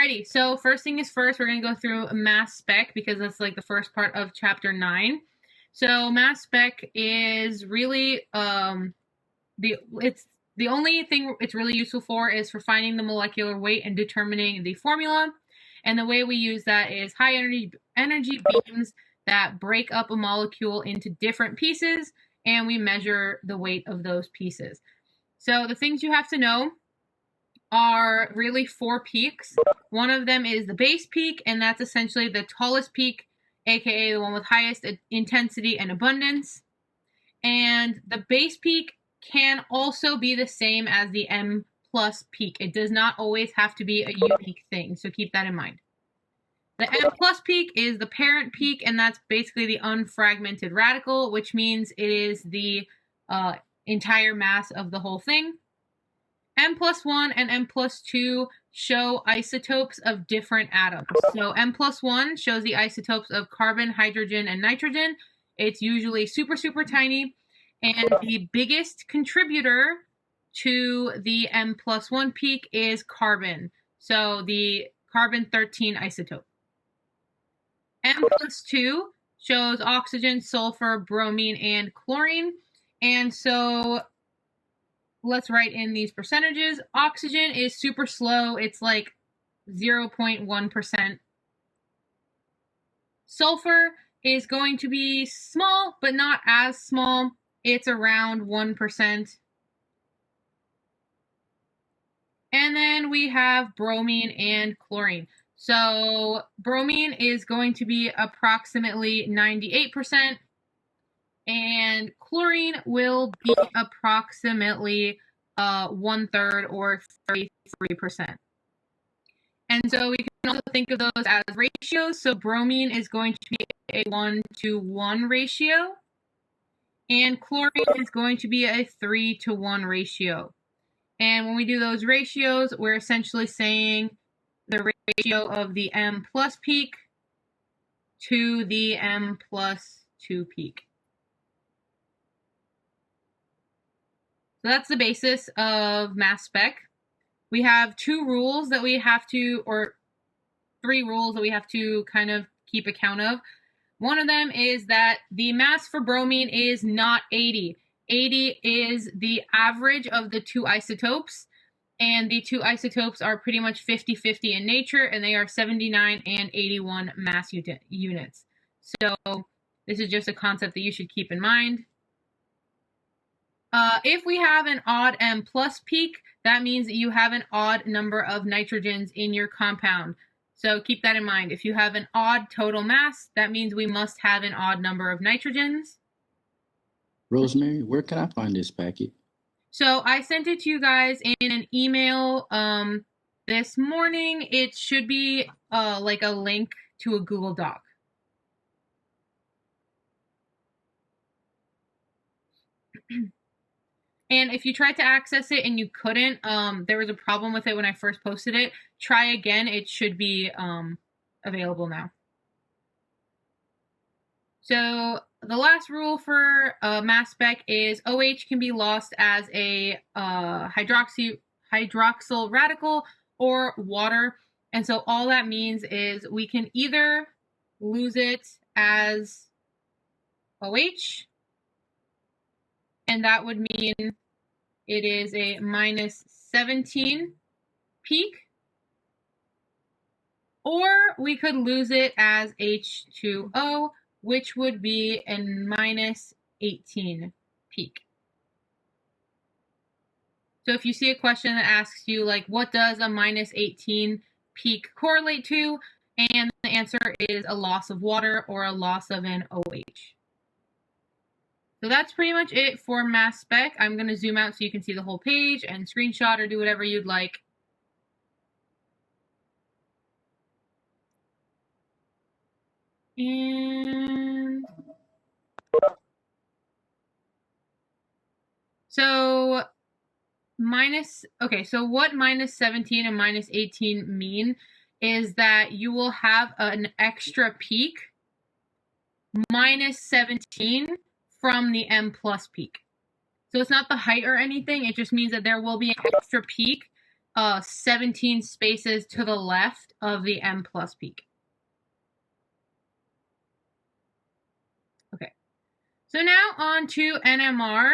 Alrighty, so first thing is first, we're going to go through mass spec because that's like the first part of chapter 9. So mass spec is really the only thing it's really useful for is for finding the molecular weight and determining the formula. And the way we use that is high energy beams that break up a molecule into different pieces, and we measure the weight of those pieces. So the things you have to know are really 4 peaks. One of them is the base peak, and that's essentially the tallest peak, aka the one with highest intensity and abundance. And the base peak can also be the same as the M plus peak. It does not always have to be a unique thing, so keep that in mind. The M plus peak is the parent peak, and that's basically the unfragmented radical, which means it is the entire mass of the whole thing. M plus 1 and M plus 2 show isotopes of different atoms. So M plus 1 shows the isotopes of carbon, hydrogen, and nitrogen. It's usually super, super tiny. And the biggest contributor to the M plus 1 peak is carbon. So the carbon-13 isotope. M plus 2 shows oxygen, sulfur, bromine, and chlorine. And so let's write in these percentages. Oxygen is super slow. It's like 0.1%. Sulfur is going to be small, but not as small. It's around 1%. And then we have bromine and chlorine. So bromine is going to be approximately 98%. And chlorine will be approximately 1/3 or 33%. And so we can also think of those as ratios. So bromine is going to be a 1-to-1 ratio, and chlorine is going to be a 3-to-1 ratio. And when we do those ratios, we're essentially saying the ratio of the M plus peak to the M plus 2 peak. So that's the basis of mass spec. We have 2 rules that we have to, or 3 rules that we have to kind of keep account of. One of them is that the mass for bromine is not 80. 80 is the average of the 2 isotopes, and the 2 isotopes are pretty much 50-50 in nature, and they are 79 and 81 mass units. So this is just a concept that you should keep in mind. If we have an odd M plus peak, that means that you have an odd number of nitrogens in your compound. So keep that in mind. If you have an odd total mass, that means we must have an odd number of nitrogens. Rosemary, where can I find this packet? So I sent it to you guys in an email this morning. It should be like a link to a Google Doc. And if you tried to access it and you couldn't, there was a problem with it when I first posted it. Try again. It should be available now. So the last rule for mass spec is OH can be lost as a hydroxyl radical or water. And so all that means is we can either lose it as OH, and that would mean it is a -17 peak, or we could lose it as H2O, which would be a -18 peak. So if you see a question that asks you, like, what does a -18 peak correlate to? And the answer is a loss of water or a loss of an OH. So that's pretty much it for mass spec. I'm going to zoom out so you can see the whole page and screenshot or do whatever you'd like. And so so what -17 and -18 mean is that you will have an extra peak -17 from the M plus peak. So it's not the height or anything. It just means that there will be an extra peak 17 spaces to the left of the M plus peak. Okay, so now on to NMR.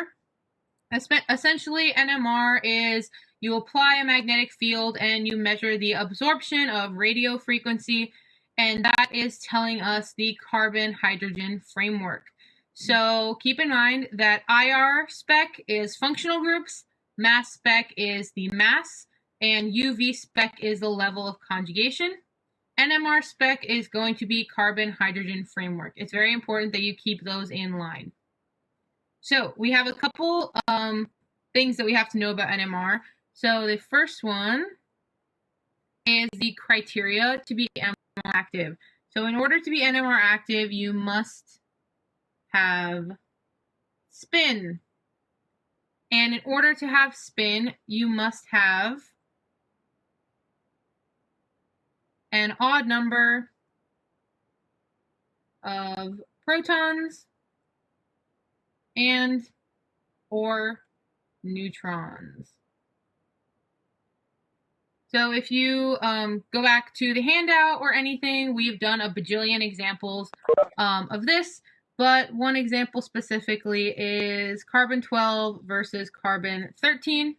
Essentially, NMR is you apply a magnetic field and you measure the absorption of radio frequency, and that is telling us the carbon-hydrogen framework. So keep in mind that IR spec is functional groups, mass spec is the mass, and UV spec is the level of conjugation. NMR spec is going to be carbon-hydrogen framework. It's very important that you keep those in line. So we have a couple things that we have to know about NMR. So the first one is the criteria to be NMR active. So in order to be NMR active, you must have spin. And in order to have spin, you must have an odd number of protons and or neutrons. So if you go back to the handout or anything, we've done a bajillion examples of this, but one example specifically is carbon-12 versus carbon-13.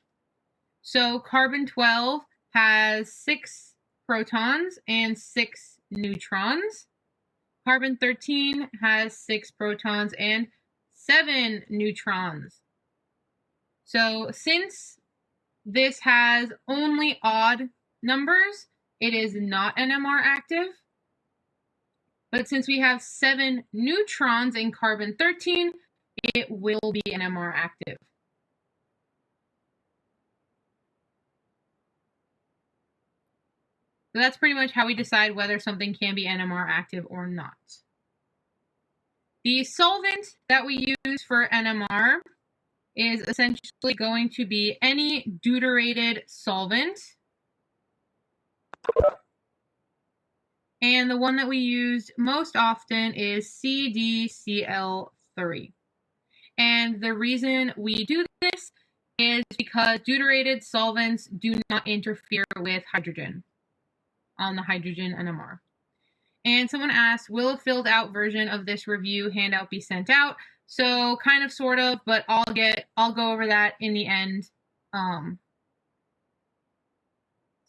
So carbon-12 has 6 protons and 6 neutrons. Carbon-13 has 6 protons and 7 neutrons. So since this has only odd numbers, it is not NMR active. But since we have 7 neutrons in carbon-13, it will be NMR active. So that's pretty much how we decide whether something can be NMR active or not. The solvent that we use for NMR is essentially going to be any deuterated solvent. And the one that we use most often is CdCl3. And the reason we do this is because deuterated solvents do not interfere with hydrogen on the hydrogen NMR. And someone asked, will a filled out version of this review handout be sent out? So kind of, sort of, but I'll go over that in the end. So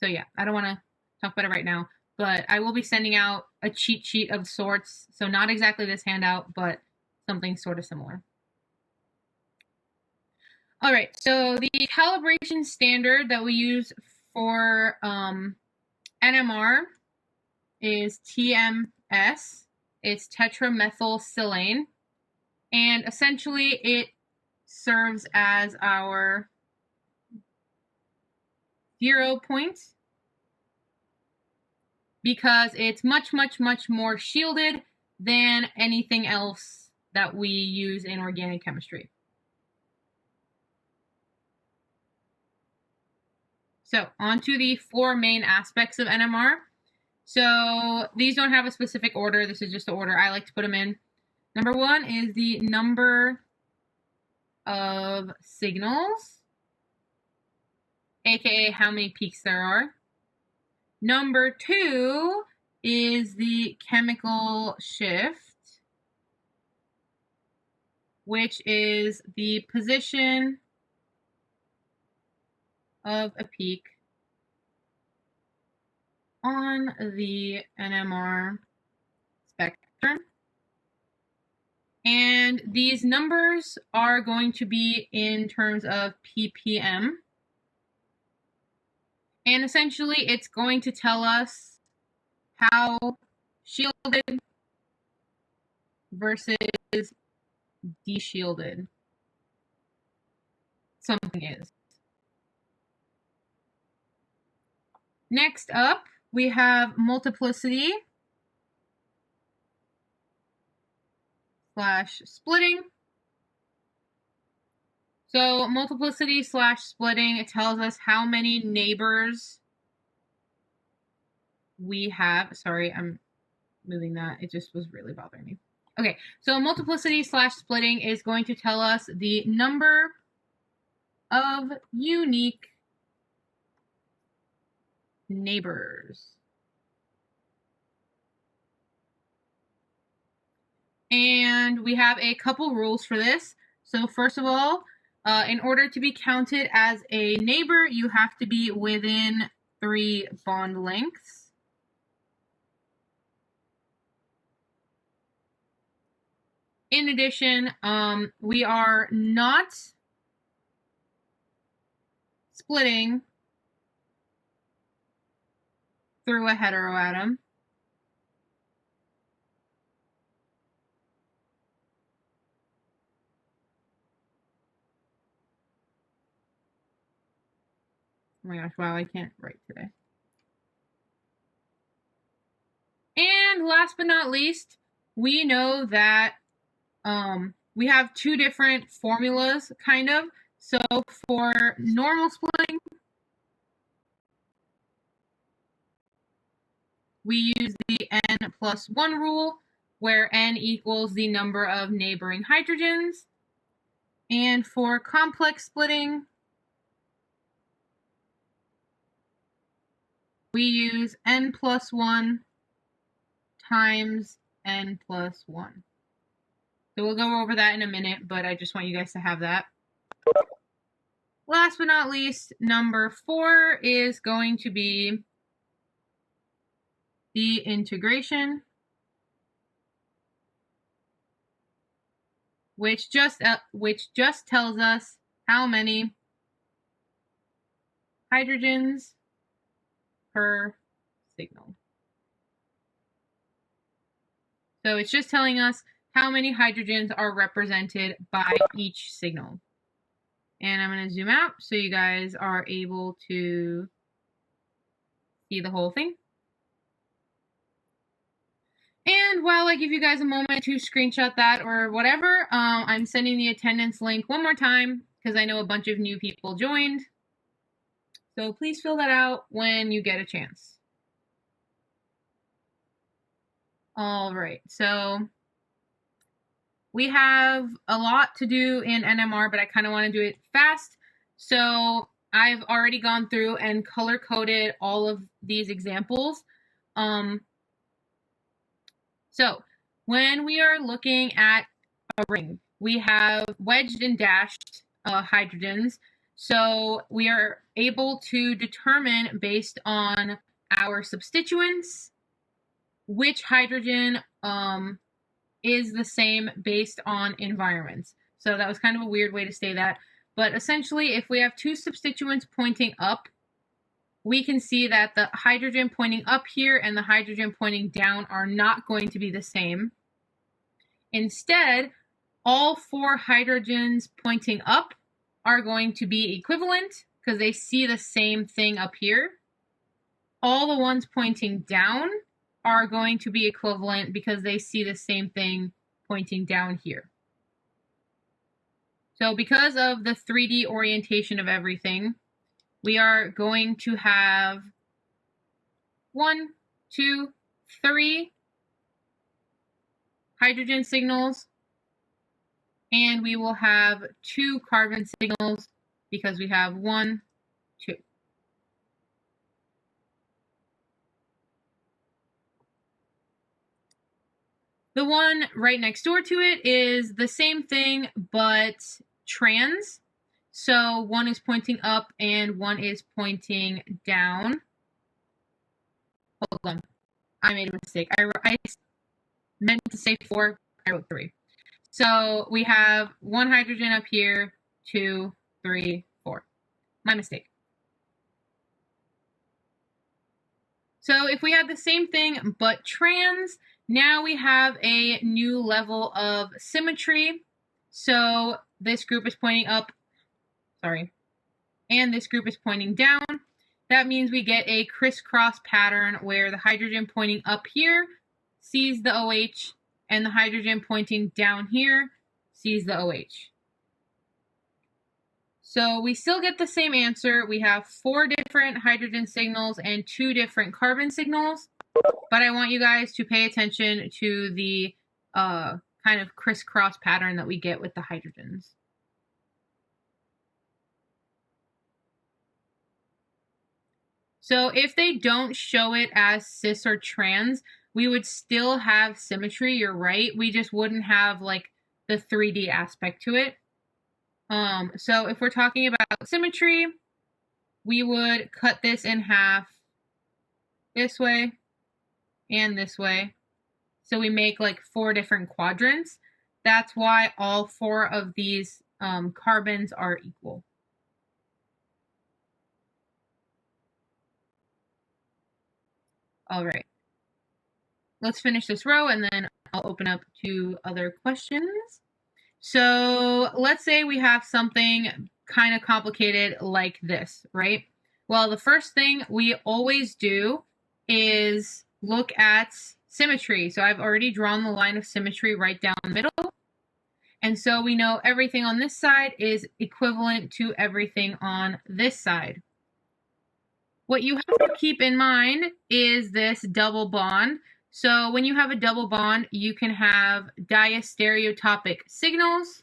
yeah, I don't want to talk about it right now, but I will be sending out a cheat sheet of sorts. So not exactly this handout, but something sort of similar. All right, so the calibration standard that we use for NMR is TMS. It's tetramethylsilane. And essentially it serves as our 0 point because it's much, much, much more shielded than anything else that we use in organic chemistry. So on to the 4 main aspects of NMR. So these don't have a specific order. This is just the order I like to put them in. Number 1 is the number of signals, aka how many peaks there are. Number 2 is the chemical shift, which is the position of a peak on the NMR spectrum. And these numbers are going to be in terms of ppm. And essentially, it's going to tell us how shielded versus deshielded something is. Next up, we have multiplicity / splitting. So multiplicity / splitting, it tells us how many neighbors we have. Sorry, I'm moving that. It just was really bothering me. Okay, so multiplicity / splitting is going to tell us the number of unique neighbors. And we have a couple rules for this. So first of all, in order to be counted as a neighbor, you have to be within 3 bond lengths. In addition, we are not splitting through a heteroatom. Oh my gosh, wow, I can't write today. And last but not least, we know that we have 2 different formulas, kind of. So for normal splitting, we use the n+1 rule, where n equals the number of neighboring hydrogens. And for complex splitting, we use n+1 times n+1. So we'll go over that in a minute, but I just want you guys to have that. Last but not least, number 4 is going to be the integration, which just tells us how many hydrogens per signal. So it's just telling us how many hydrogens are represented by each signal. And I'm going to zoom out so you guys are able to see the whole thing. And while I give you guys a moment to screenshot that or whatever, I'm sending the attendance link one more time because I know a bunch of new people joined. So please fill that out when you get a chance. All right, so we have a lot to do in NMR, but I kind of want to do it fast. So I've already gone through and color-coded all of these examples. So when we are looking at a ring, we have wedged and dashed hydrogens. So we are able to determine, based on our substituents, which hydrogen is the same based on environments. So that was kind of a weird way to say that. But essentially, if we have 2 substituents pointing up, we can see that the hydrogen pointing up here and the hydrogen pointing down are not going to be the same. Instead, all 4 hydrogens pointing up are going to be equivalent because they see the same thing up here. All the ones pointing down are going to be equivalent because they see the same thing pointing down here. So because of the 3D orientation of everything, we are going to have 1, 2, 3 hydrogen signals, and we will have 2 carbon signals because we have 1, 2. The one right next door to it is the same thing, but trans. So one is pointing up and one is pointing down. Hold on. I made a mistake. I meant to say 4. I wrote 3. So we have 1 hydrogen up here, 2, 3, 4. My mistake. So if we had the same thing but trans, now we have a new level of symmetry. So this group is pointing up, and this group is pointing down. That means we get a crisscross pattern where the hydrogen pointing up here sees the OH, and the hydrogen pointing down here sees the OH. So we still get the same answer. We have 4 different hydrogen signals and 2 different carbon signals, but I want you guys to pay attention to the kind of crisscross pattern that we get with the hydrogens. So if they don't show it as cis or trans, we would still have symmetry, you're right. We just wouldn't have like the 3D aspect to it. So if we're talking about symmetry, we would cut this in half this way and this way. So we make like 4 different quadrants. That's why all 4 of these carbons are equal. All right. Let's finish this row and then I'll open up to other questions. So let's say we have something kind of complicated like this, right? Well, the first thing we always do is look at symmetry. So I've already drawn the line of symmetry right down the middle. And so we know everything on this side is equivalent to everything on this side. What you have to keep in mind is this double bond. So when you have a double bond, you can have diastereotopic signals.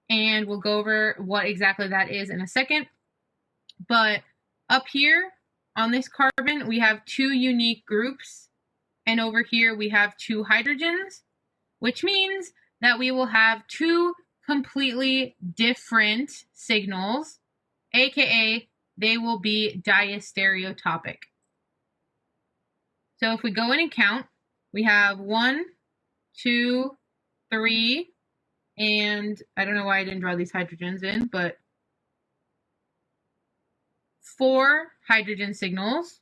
And we'll go over what exactly that is in a second. But up here on this carbon, we have 2 unique groups. And over here, we have 2 hydrogens, which means that we will have 2 completely different signals, aka they will be diastereotopic. So if we go in and count, we have 1, 2, 3, and I don't know why I didn't draw these hydrogens in, but 4 hydrogen signals.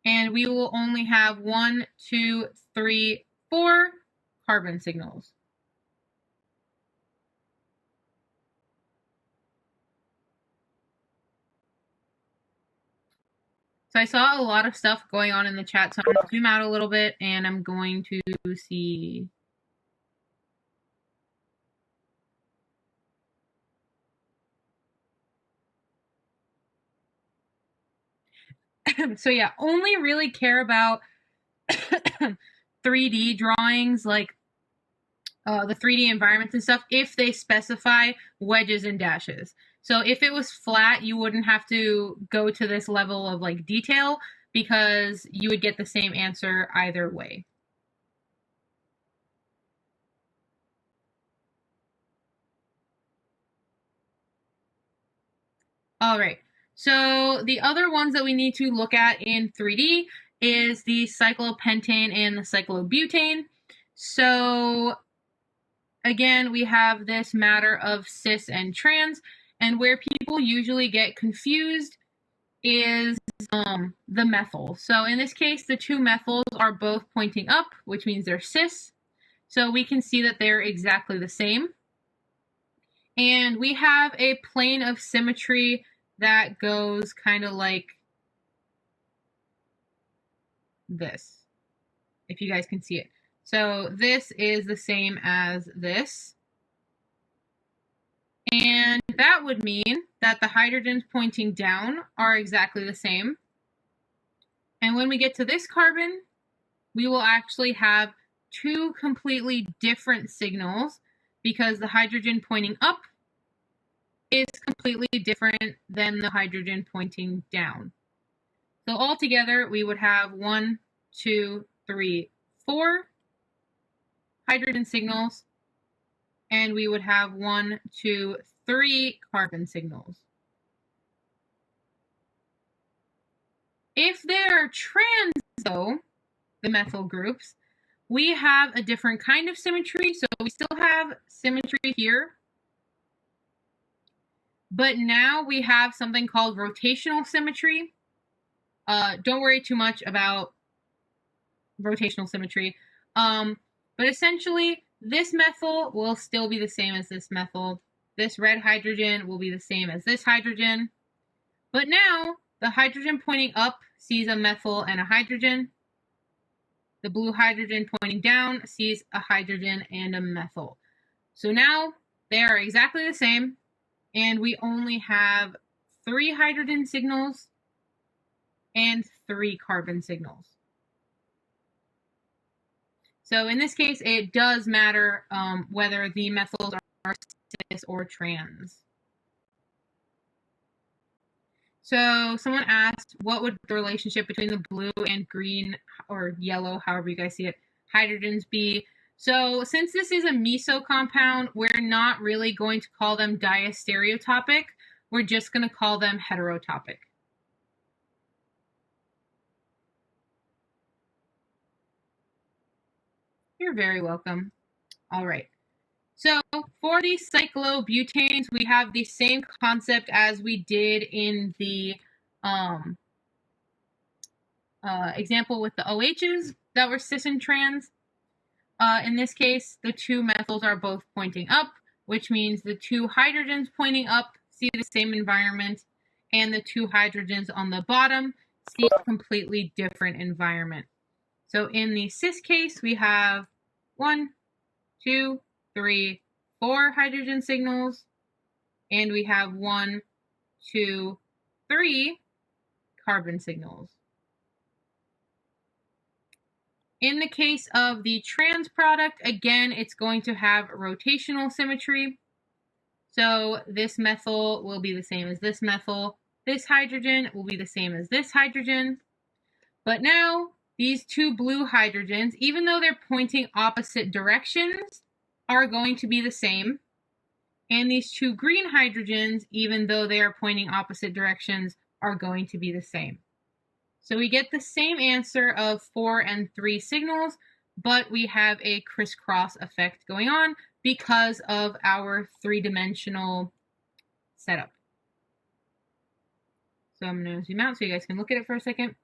And we will only have 1, 2, 3, 4 carbon signals. So I saw a lot of stuff going on in the chat, so I'm going to zoom out a little bit and I'm going to see. So yeah, only really care about 3D drawings, like the 3D environments and stuff, if they specify wedges and dashes. So if it was flat, you wouldn't have to go to this level of like detail because you would get the same answer either way. All right. So the other ones that we need to look at in 3D is the cyclopentane and the cyclobutane. So again, we have this matter of cis and trans, and where people usually get confused is the methyl. So in this case, the 2 methyls are both pointing up, which means they're cis. So we can see that they're exactly the same. And we have a plane of symmetry that goes kind of like this, if you guys can see it. So this is the same as this. And that would mean that the hydrogens pointing down are exactly the same. And when we get to this carbon, we will actually have 2 completely different signals because the hydrogen pointing up is completely different than the hydrogen pointing down. So altogether, we would have 1, 2, 3, 4 hydrogen signals, and we would have 1, 2, 3 carbon signals. If they're trans, though, the methyl groups, we have a different kind of symmetry. So we still have symmetry here, but now we have something called rotational symmetry. Don't worry too much about rotational symmetry. But essentially, this methyl will still be the same as this methyl. This red hydrogen will be the same as this hydrogen. But now, the hydrogen pointing up sees a methyl and a hydrogen. The blue hydrogen pointing down sees a hydrogen and a methyl. So now, they are exactly the same, and we only have 3 hydrogen signals and 3 carbon signals. So in this case, it does matter whether the methyls are cis or trans. So someone asked, what would the relationship between the blue and green or yellow, however you guys see it, hydrogens be? So since this is a meso compound, we're not really going to call them diastereotopic. We're just going to call them heterotopic. You're very welcome. All right. So for the cyclobutanes, we have the same concept as we did in the example with the OHs that were cis and trans. In this case, the two methyls are both pointing up, which means the two hydrogens pointing up see the same environment, and the two hydrogens on the bottom see a completely different environment. So in the cis case, we have 1, 2, 3, 4 hydrogen signals, and we have 1, 2, 3 carbon signals. In the case of the trans product, again, it's going to have rotational symmetry. So this methyl will be the same as this methyl. This hydrogen will be the same as this hydrogen. But now, these two blue hydrogens, even though they're pointing opposite directions, are going to be the same. And these two green hydrogens, even though they are pointing opposite directions, are going to be the same. So we get the same answer of 4 and 3 signals, but we have a crisscross effect going on because of our three-dimensional setup. So I'm going to zoom out so you guys can look at it for a second.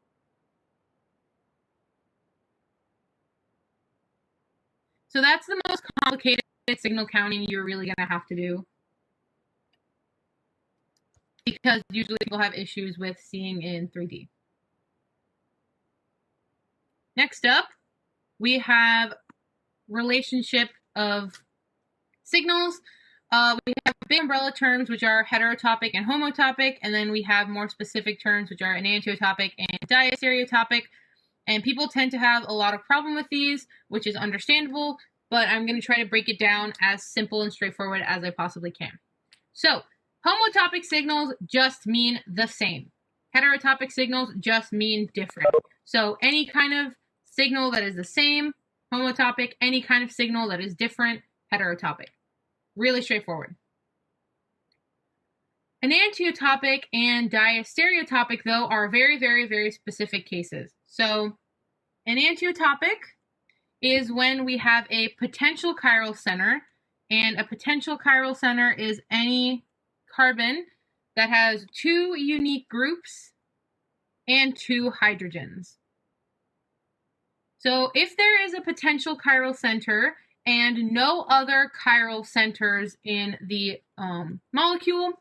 So that's the most complicated signal counting you're really going to have to do, because usually people have issues with seeing in 3D. Next up, we have relationship of signals. We have big umbrella terms, which are heterotopic and homotopic, and then we have more specific terms, which are enantiotopic and diastereotopic. And people tend to have a lot of problem with these, which is understandable, but I'm going to try to break it down as simple and straightforward as I possibly can. So, homotopic signals just mean the same. Heterotopic signals just mean different. So, any kind of signal that is the same, homotopic. Any kind of signal that is different, heterotopic. Really straightforward. Enantiotopic and diastereotopic, though, are very, very, very specific cases. So, enantiotopic is when we have a potential chiral center, and a potential chiral center is any carbon that has 2 unique groups and 2 hydrogens. So, if there is a potential chiral center and no other chiral centers in the molecule,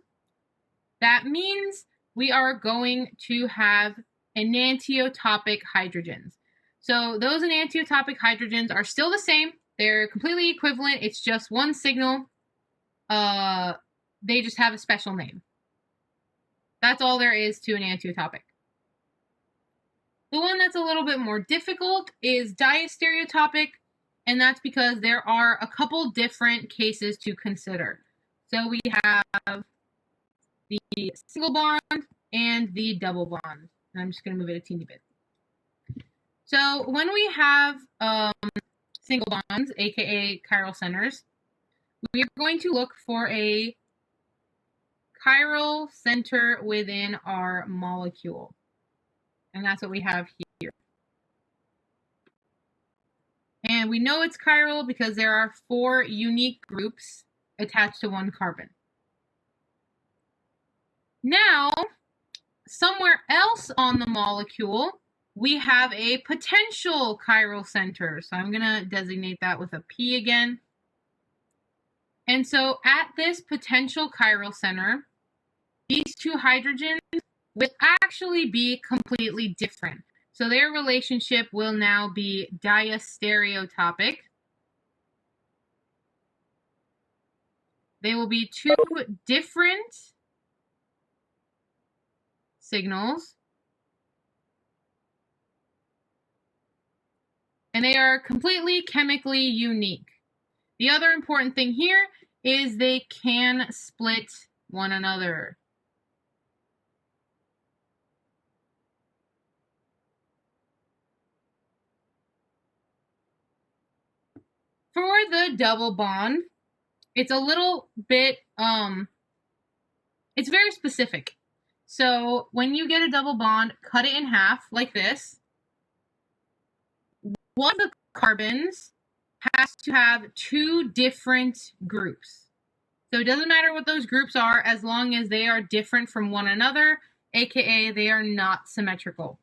that means we are going to have enantiotopic hydrogens. So those enantiotopic hydrogens are still the same. They're completely equivalent. It's just one signal. They just have a special name. That's all there is to enantiotopic. The one that's a little bit more difficult is diastereotopic, and that's because there are a couple different cases to consider. So we have the single bond and the double bond. And I'm just going to move it a teeny bit. So when we have single bonds, aka chiral centers, we are going to look for a chiral center within our molecule. And that's what we have here. And we know it's chiral because there are 4 unique groups attached to one carbon. Now, somewhere else on the molecule, we have a potential chiral center. So I'm going to designate that with a P again. And so at this potential chiral center, these 2 hydrogens will actually be completely different. So their relationship will now be diastereotopic. They will be 2 different signals. And they are completely chemically unique. The other important thing here is they can split one another. For the double bond, it's a little bit, it's very specific. So when you get a double bond, cut it in half like this. One of the carbons has to have two different groups. So it doesn't matter what those groups are as long as they are different from one another, aka they are not symmetrical.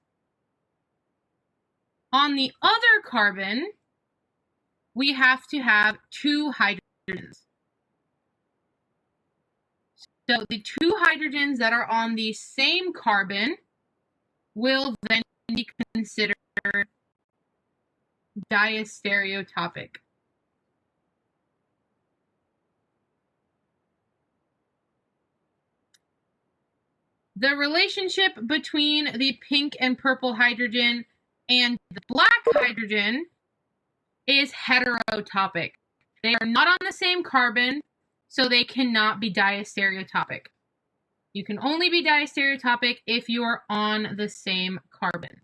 On the other carbon, we have to have two hydrogens. So the two hydrogens that are on the same carbon will then be considered diastereotopic. The relationship between the pink and purple hydrogen and the black hydrogen is heterotopic. They are not on the same carbon, so they cannot be diastereotopic. You can only be diastereotopic if you are on the same carbon.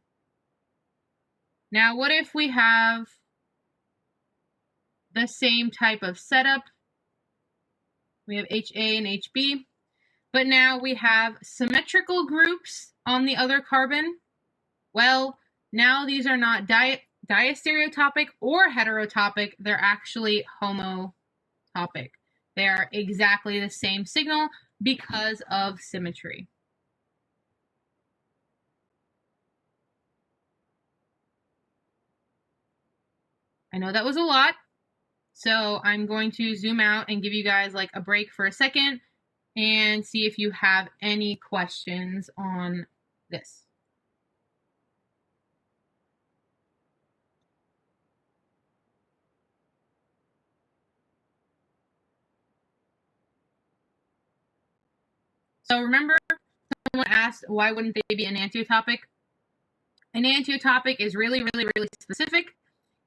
Now, what if we have the same type of setup? We have HA and HB, but now we have symmetrical groups on the other carbon. Well, now these are not diastereotopic or heterotopic, they're actually homotopic. They are exactly the same signal because of symmetry. I know that was a lot, so I'm going to zoom out and give you guys like a break for a second and see if you have any questions on this. So remember, someone asked, why wouldn't they be enantiotopic? Enantiotopic is really, really, really specific.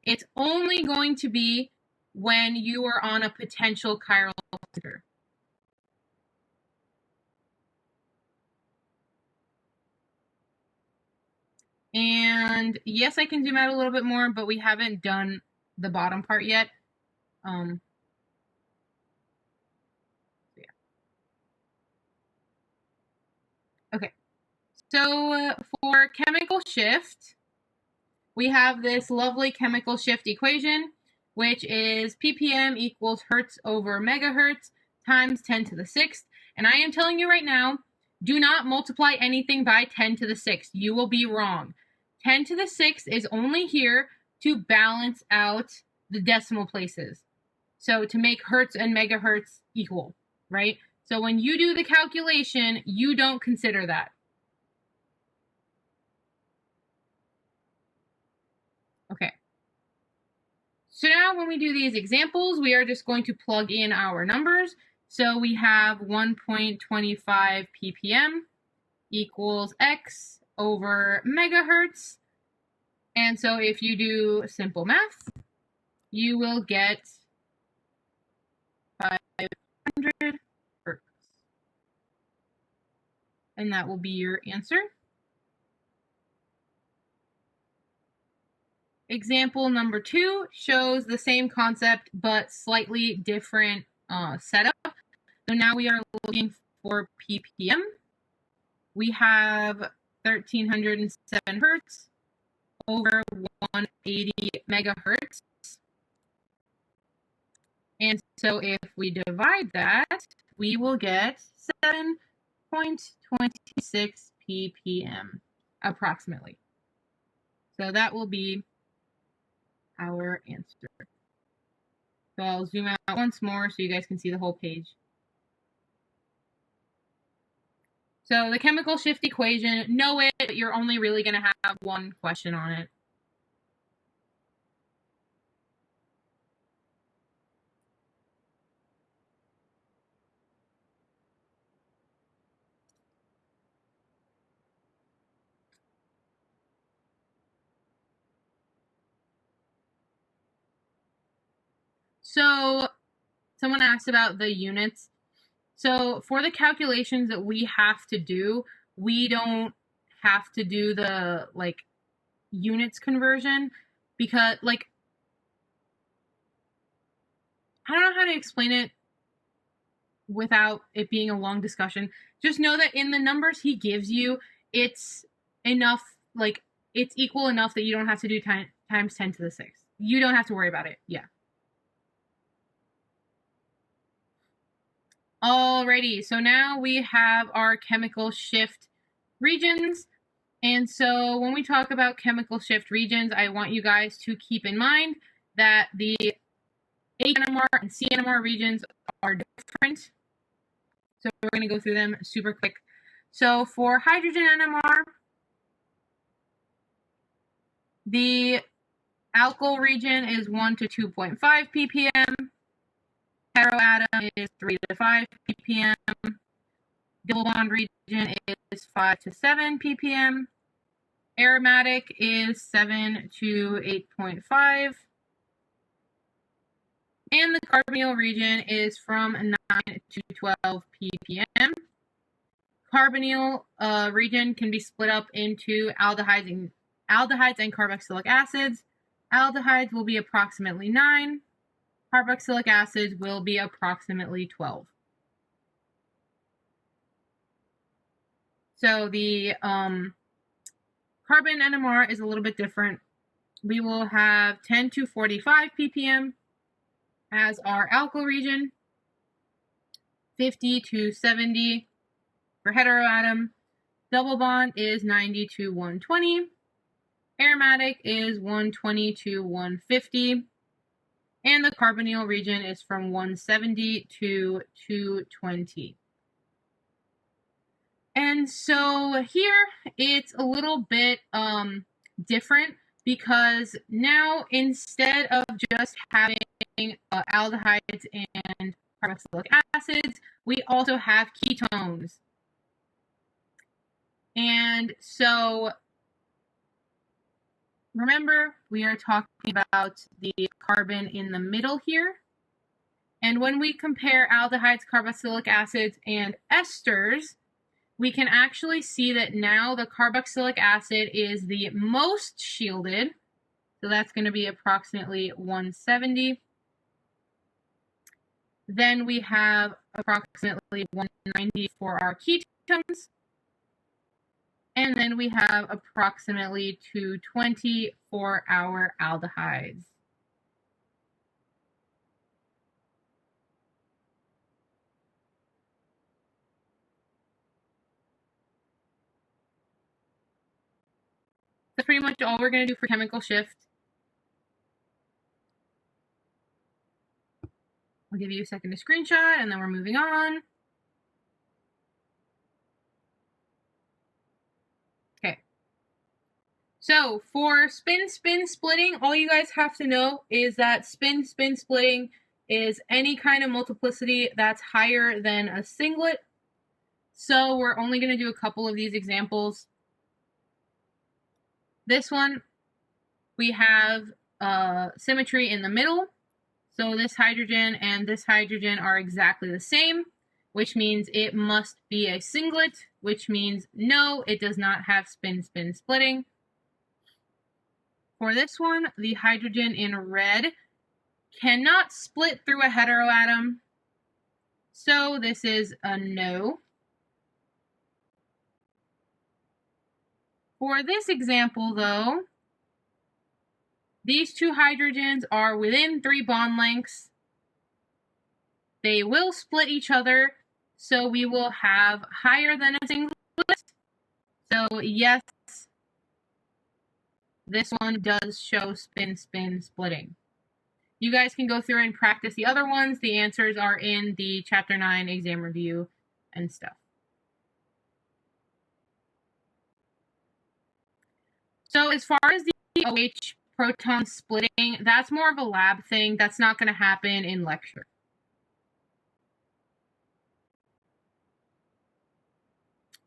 It's only going to be when you are on a potential chiral center. And yes, I can zoom out a little bit more, but we haven't done the bottom part yet. Yeah. Okay, so for chemical shift, we have this lovely chemical shift equation, which is ppm equals hertz over megahertz times 10 to the 6th. And I am telling you right now, do not multiply anything by 10 to the 6th. You will be wrong. 10 to the 6th is only here to balance out the decimal places. So to make hertz and megahertz equal, right? So when you do the calculation, you don't consider that. Okay. So now when we do these examples, we are just going to plug in our numbers. So we have 1.25 ppm equals x over megahertz. And so if you do simple math, you will get 500 hertz. And that will be your answer. Example number 2 shows the same concept, but slightly different setup. So now we are looking for ppm. We have 1307 hertz over 180 megahertz. And so if we divide that, we will get 7.26 ppm approximately. So that will be our answer. So I'll zoom out once more so you guys can see the whole page. So the chemical shift equation, know it, but you're only really going to have one question on it. So someone asked about the units. So for the calculations that we have to do, we don't have to do the units conversion because I don't know how to explain it without it being a long discussion. Just know that in the numbers he gives you, it's enough, like, it's equal enough that you don't have to do times 10 to the 6th. You don't have to worry about it. Yeah. Alrighty, so now we have our chemical shift regions. And so when we talk about chemical shift regions, I want you guys to keep in mind that the HNMR and CNMR regions are different. So we're going to go through them super quick. So for hydrogen NMR, the alkyl region is 1 to 2.5 ppm. Heteroatom is 3 to 5 ppm. Double bond region is 5 to 7 ppm. Aromatic is 7 to 8.5. And the carbonyl region is from 9 to 12 ppm. Carbonyl region can be split up into aldehydes and carboxylic acids. Aldehydes will be approximately 9. Carboxylic acids will be approximately 12. So the carbon NMR is a little bit different. We will have 10 to 45 ppm as our alkyl region, 50 to 70 for heteroatom. Double bond is 90 to 120. Aromatic is 120 to 150. And the carbonyl region is from 170 to 220. And so here it's a little bit different, because now instead of just having aldehydes and carboxylic acids, we also have ketones. And so remember, we are talking about the carbon in the middle here. And when we compare aldehydes, carboxylic acids, and esters, we can actually see that now the carboxylic acid is the most shielded. So that's going to be approximately 170. Then we have approximately 190 for our ketones. And then we have approximately 220 for our aldehydes. That's pretty much all we're going to do for chemical shift. I'll give you a second to screenshot, and then we're moving on. Okay. So for spin-spin splitting, all you guys have to know is that spin-spin splitting is any kind of multiplicity that's higher than a singlet. So we're only going to do a couple of these examples. This one, we have symmetry in the middle. So this hydrogen and this hydrogen are exactly the same, which means it must be a singlet, which means no, it does not have spin-spin splitting. For this one, the hydrogen in red cannot split through a heteroatom. So this is a no. For this example, though, these two hydrogens are within 3 bond lengths. They will split each other, so we will have higher than a singlet. So yes, this one does show spin-spin splitting. You guys can go through and practice the other ones. The answers are in the Chapter 9 exam review and stuff. So as far as the OH proton splitting, that's more of a lab thing. That's not going to happen in lecture.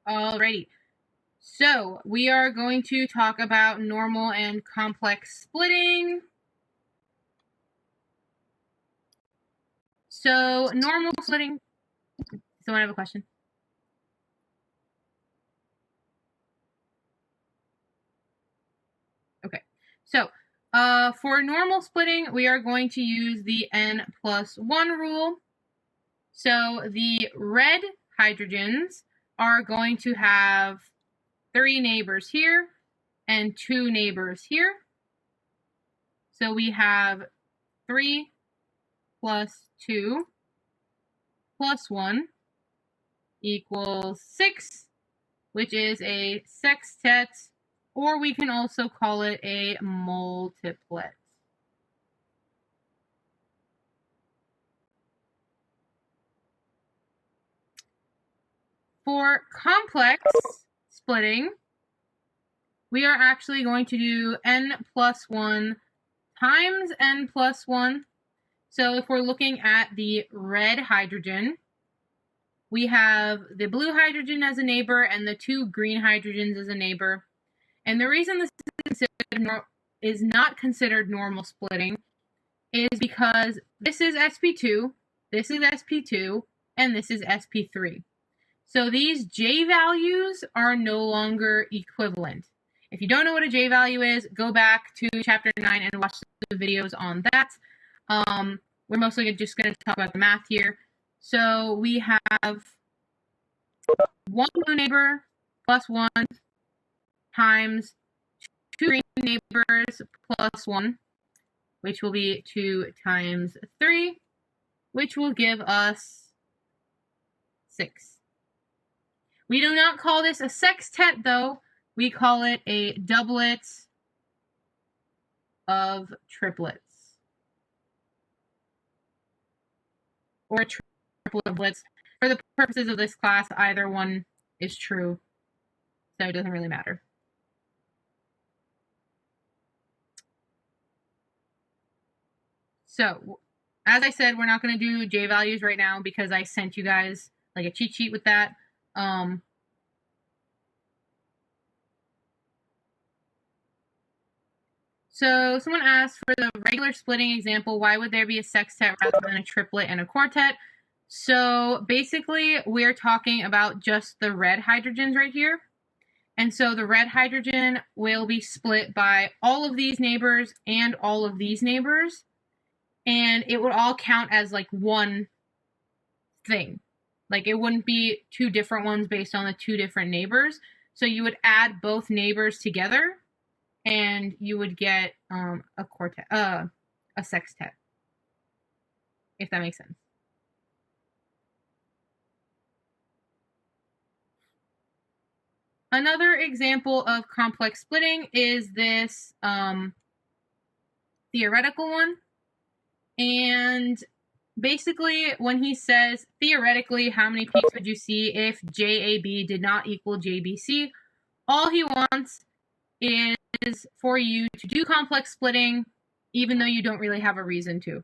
Alrighty. So we are going to talk about normal and complex splitting. So normal splitting. Someone have a question? Okay. So For normal splitting, we are going to use the n+1 rule. So the red hydrogens are going to have 3 neighbors here and 2 neighbors here. So we have 3 plus 2 plus 1 equals 6, which is a sextet, or we can also call it a multiplet. For complex splitting, we are actually going to do n+1 times n+1. So if we're looking at the red hydrogen, we have the blue hydrogen as a neighbor and the 2 green hydrogens as a neighbor. And the reason this is not considered normal splitting is because this is sp2, this is sp2, and this is sp3. So these J values are no longer equivalent. If you don't know what a J value is, go back to chapter 9 and watch the videos on that. We're mostly just going to talk about the math here. So we have 1 blue neighbor plus 1 times 2 green neighbors plus 1, which will be 2 times 3, which will give us 6. We do not call this a sextet, though. We call it a doublet of triplets. Or a triplet of triplets. For the purposes of this class, either one is true, so it doesn't really matter. So, as I said, we're not going to do J values right now because I sent you guys like a cheat sheet with that. So someone asked, for the regular splitting example, why would there be a sextet rather than a triplet and a quartet? So basically, we're talking about just the red hydrogens right here. And so the red hydrogen will be split by all of these neighbors and all of these neighbors. And it would all count as like one thing. Like it wouldn't be 2 different ones based on the 2 different neighbors. So you would add both neighbors together and you would get a quartet, a sextet, if that makes sense. Another example of complex splitting is this theoretical one. And basically, when he says, theoretically, how many peaks would you see if JAB did not equal JBC? All he wants is for you to do complex splitting, even though you don't really have a reason to.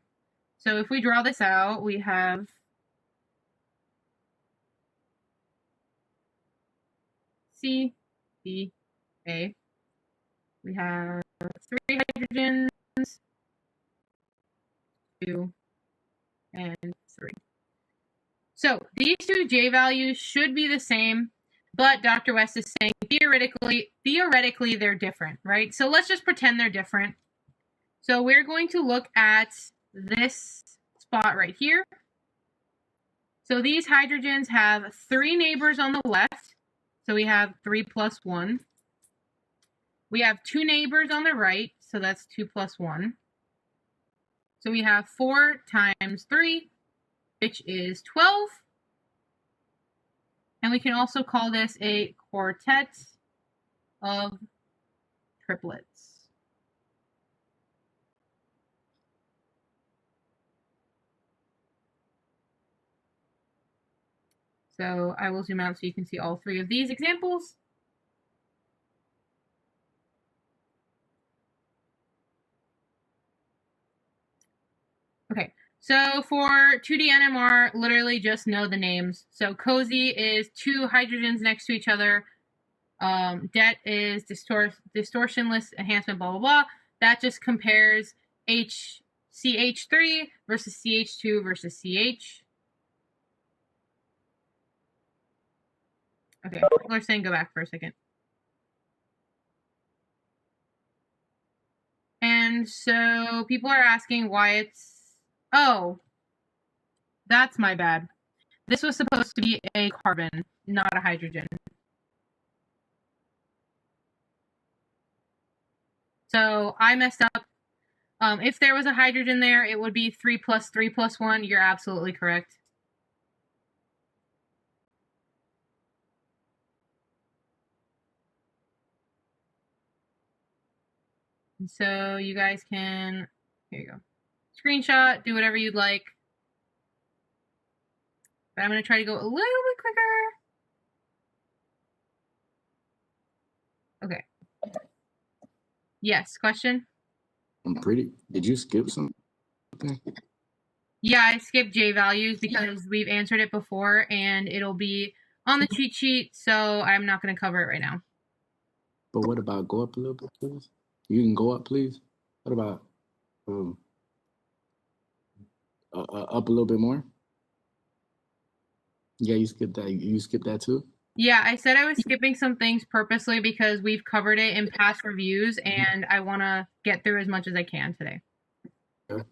So if we draw this out, we have C, B, A. We have 3 hydrogens, 2, and 3. So these 2 J values should be the same, but Dr. West is saying theoretically they're different, right? So let's just pretend they're different. So we're going to look at this spot right here. So these hydrogens have 3 neighbors on the left. So we have 3 plus 1. We have 2 neighbors on the right. So that's 2 plus 1. So we have 4 times 3, which is 12. And we can also call this a quartet of triplets. So I will zoom out so you can see all 3 of these examples. Okay, so for 2D NMR, literally just know the names. So cozy is 2 hydrogens next to each other. Det is distortionless enhancement, blah, blah, blah. That just compares CH3 versus CH2 versus CH. Okay, people are saying go back for a second. And And so people are asking why it's... Oh, that's my bad. This was supposed to be a carbon, not a hydrogen. So I messed up. If there was a hydrogen there, it would be 3 plus 3 plus 1. You're absolutely correct. So you guys can, here you go, screenshot, do whatever you'd like. But I'm going to try to go a little bit quicker. Okay. Yes, question? Did you skip something? Yeah, I skipped J values because we've answered it before and it'll be on the cheat sheet, so I'm not going to cover it right now. But what about go up a little bit, please? You can go up, please. What about up a little bit more? Yeah, you skipped that. You skipped that too? Yeah, I said I was skipping some things purposely because we've covered it in past reviews and I want to get through as much as I can today. Okay.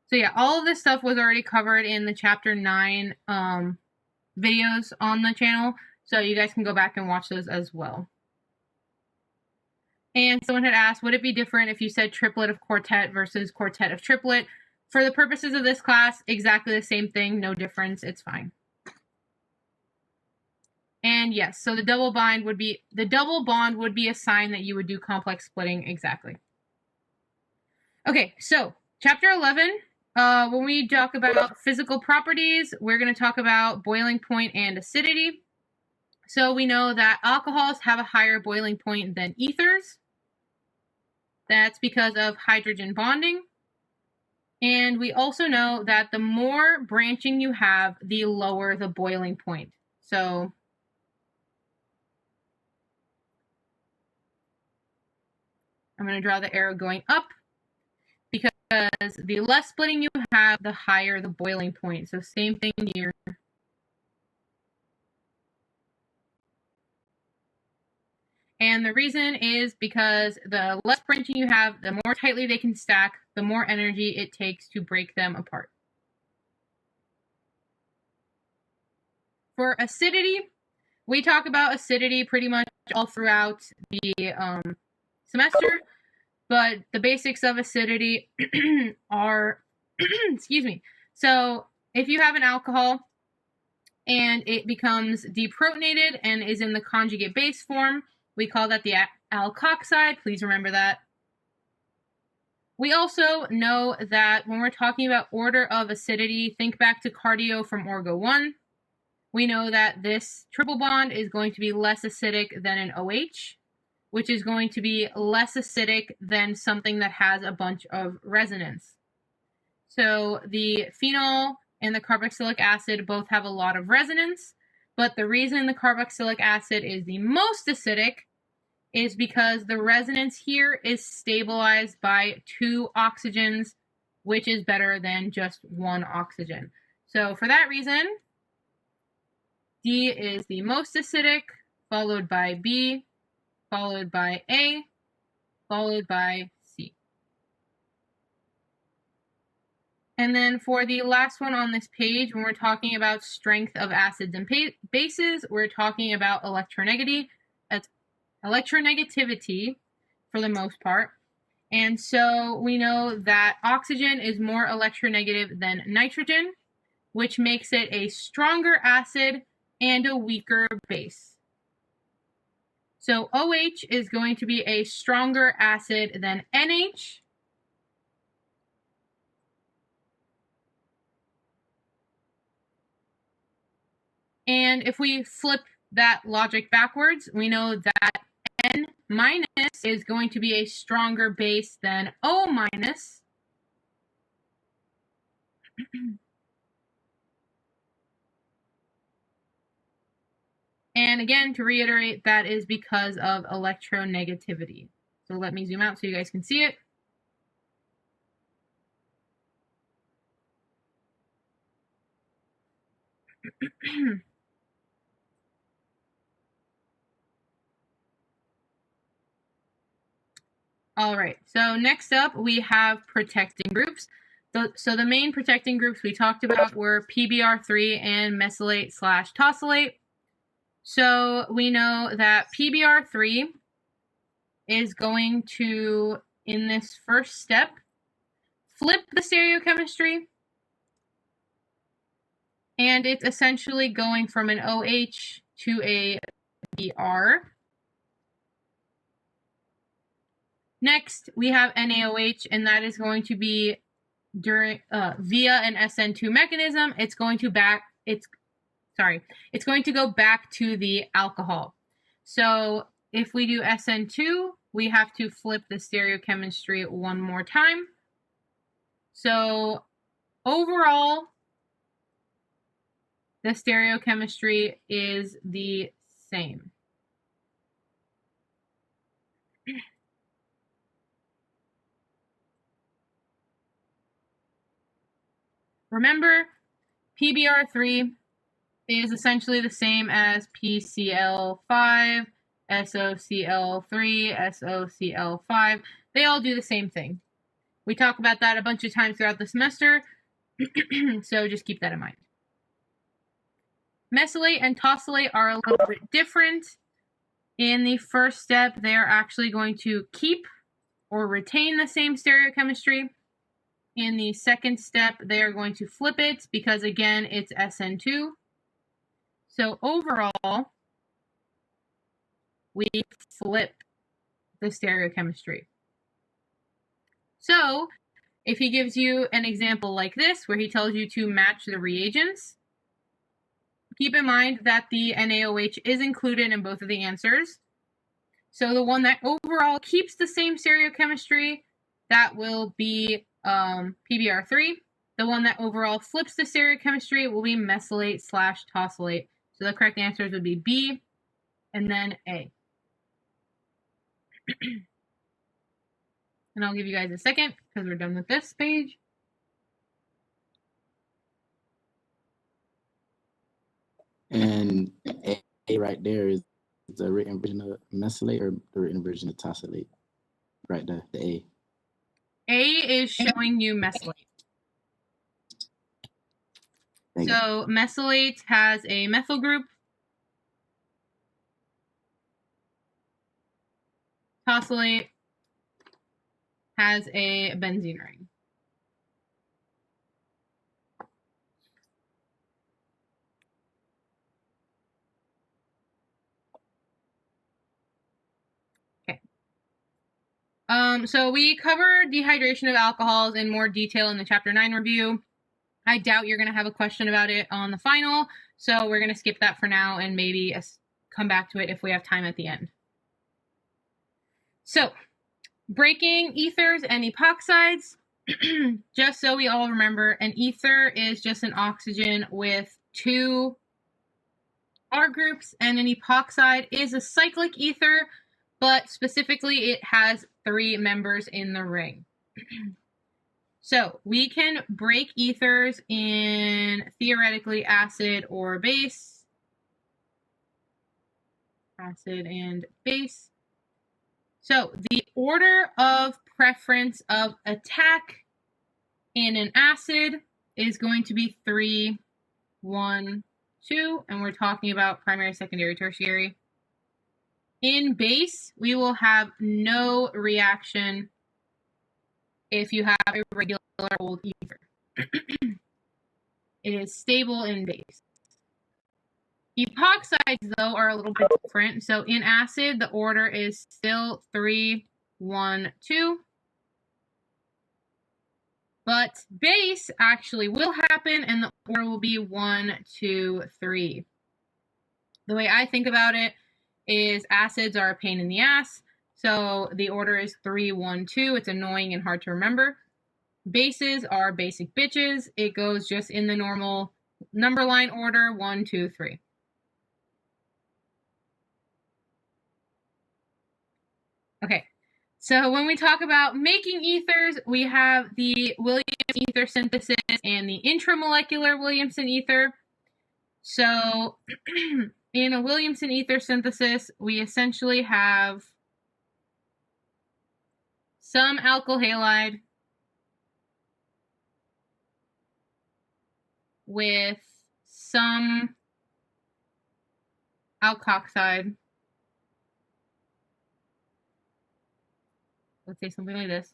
So yeah, all of this stuff was already covered in the chapter 9 videos on the channel. So you guys can go back and watch those as well. And someone had asked, would it be different if you said triplet of quartet versus quartet of triplet? For the purposes of this class, exactly the same thing, no difference, it's fine. And yes, so the double bond would be a sign that you would do complex splitting, exactly. Okay, so chapter 11, when we talk about physical properties, we're going to talk about boiling point and acidity. So we know that alcohols have a higher boiling point than ethers. That's because of hydrogen bonding. And we also know that the more branching you have, the lower the boiling point. So I'm going to draw the arrow going up because the less splitting you have, the higher the boiling point. So same thing here. And the reason is because the less branching you have, the more tightly they can stack, the more energy it takes to break them apart. For acidity, we talk about acidity pretty much all throughout the semester, but the basics of acidity are, excuse me, so if you have an alcohol and it becomes deprotonated and is in the conjugate base form, we call that the alkoxide. Please remember that. We also know that when we're talking about order of acidity, think back to cardio from Orgo 1. We know that this triple bond is going to be less acidic than an OH, which is going to be less acidic than something that has a bunch of resonance. So the phenol and the carboxylic acid both have a lot of resonance, but the reason the carboxylic acid is the most acidic is because the resonance here is stabilized by 2 oxygens, which is better than just 1 oxygen. So for that reason, D is the most acidic, followed by B, followed by A, followed by C. And then for the last one on this page, when we're talking about strength of acids and bases, we're talking about electronegativity. That's electronegativity for the most part. And so we know that oxygen is more electronegative than nitrogen, which makes it a stronger acid and a weaker base. So OH is going to be a stronger acid than NH. And if we flip that logic backwards, we know that N minus is going to be a stronger base than O minus. And again, to reiterate, that is because of electronegativity. So let me zoom out so you guys can see it. All right, so next up we have protecting groups. So the main protecting groups we talked about were PBr3 and mesylate/tosylate. So we know that PBr3 is going to, in this first step, flip the stereochemistry, and it's essentially going from an OH to a Br. Next, we have NaOH, and that is going to be during via an SN2 mechanism. It's going to go back to the alcohol. So if we do SN2, we have to flip the stereochemistry one more time. So overall, the stereochemistry is the same. Remember, PBr3 is essentially the same as PCl5, SOCl3, SOCl5. They all do the same thing. We talk about that a bunch of times throughout the semester, so just keep that in mind. Mesylate and tosylate are a little bit different. In the first step, they are actually going to keep or retain the same stereochemistry. In the second step, they are going to flip it because, again, it's SN2. So overall, we flip the stereochemistry. So if he gives you an example like this, where he tells you to match the reagents, keep in mind that the NaOH is included in both of the answers. So the one that overall keeps the same stereochemistry, that will be PBr3. The one that overall flips the stereochemistry will be mesylate/tosylate. So the correct answers would be B and then A. And I'll give you guys a second because we're done with this page. And A right there is the written version of mesylate or the written version of tosylate? Right there, the A. A is showing you mesylate. So mesylate has a methyl group. Tosylate has a benzene ring. Okay. So we covered dehydration of alcohols in more detail in the Chapter 9 review. I doubt you're going to have a question about it on the final, so we're going to skip that for now and maybe come back to it if we have time at the end. So, breaking ethers and epoxides. Just so we all remember, an ether is just an oxygen with two R groups, and an epoxide is a cyclic ether, but specifically it has 3 members in the ring. So we can break ethers in theoretically acid or base. Acid and base. So the order of preference of attack in an acid is going to be 3, 1, 2, and we're talking about primary, secondary, tertiary. In base, we will have no reaction if you have a regular old ether. It is stable in base. Epoxides, though, are a little bit different. So in acid, the order is still 3, 1, 2. But base actually will happen, and the order will be 1, 2, 3. The way I think about it is acids are a pain in the ass. So the order is 3, 1, 2. It's annoying and hard to remember. Bases are basic bitches. It goes just in the normal number line order, 1, 2, 3. Okay, so when we talk about making ethers, we have the Williamson ether synthesis and the intramolecular Williamson ether. So in a Williamson ether synthesis, we essentially have some alkyl halide with some alkoxide. Let's say something like this.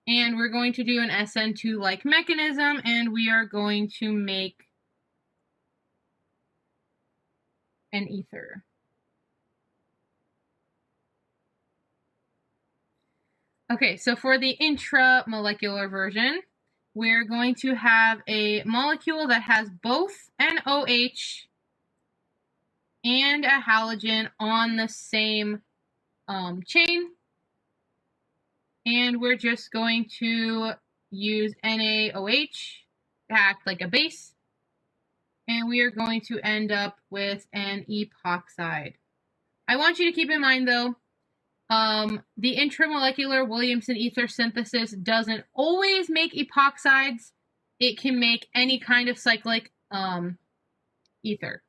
And we're going to do an SN2-like mechanism, and we are going to make an ether. Okay, so for the intramolecular version, we're going to have a molecule that has both an OH and a halogen on the same chain. And we're just going to use NaOH to act like a base. And we are going to end up with an epoxide. I want you to keep in mind, though, the intramolecular Williamson ether synthesis doesn't always make epoxides. It can make any kind of cyclic ether.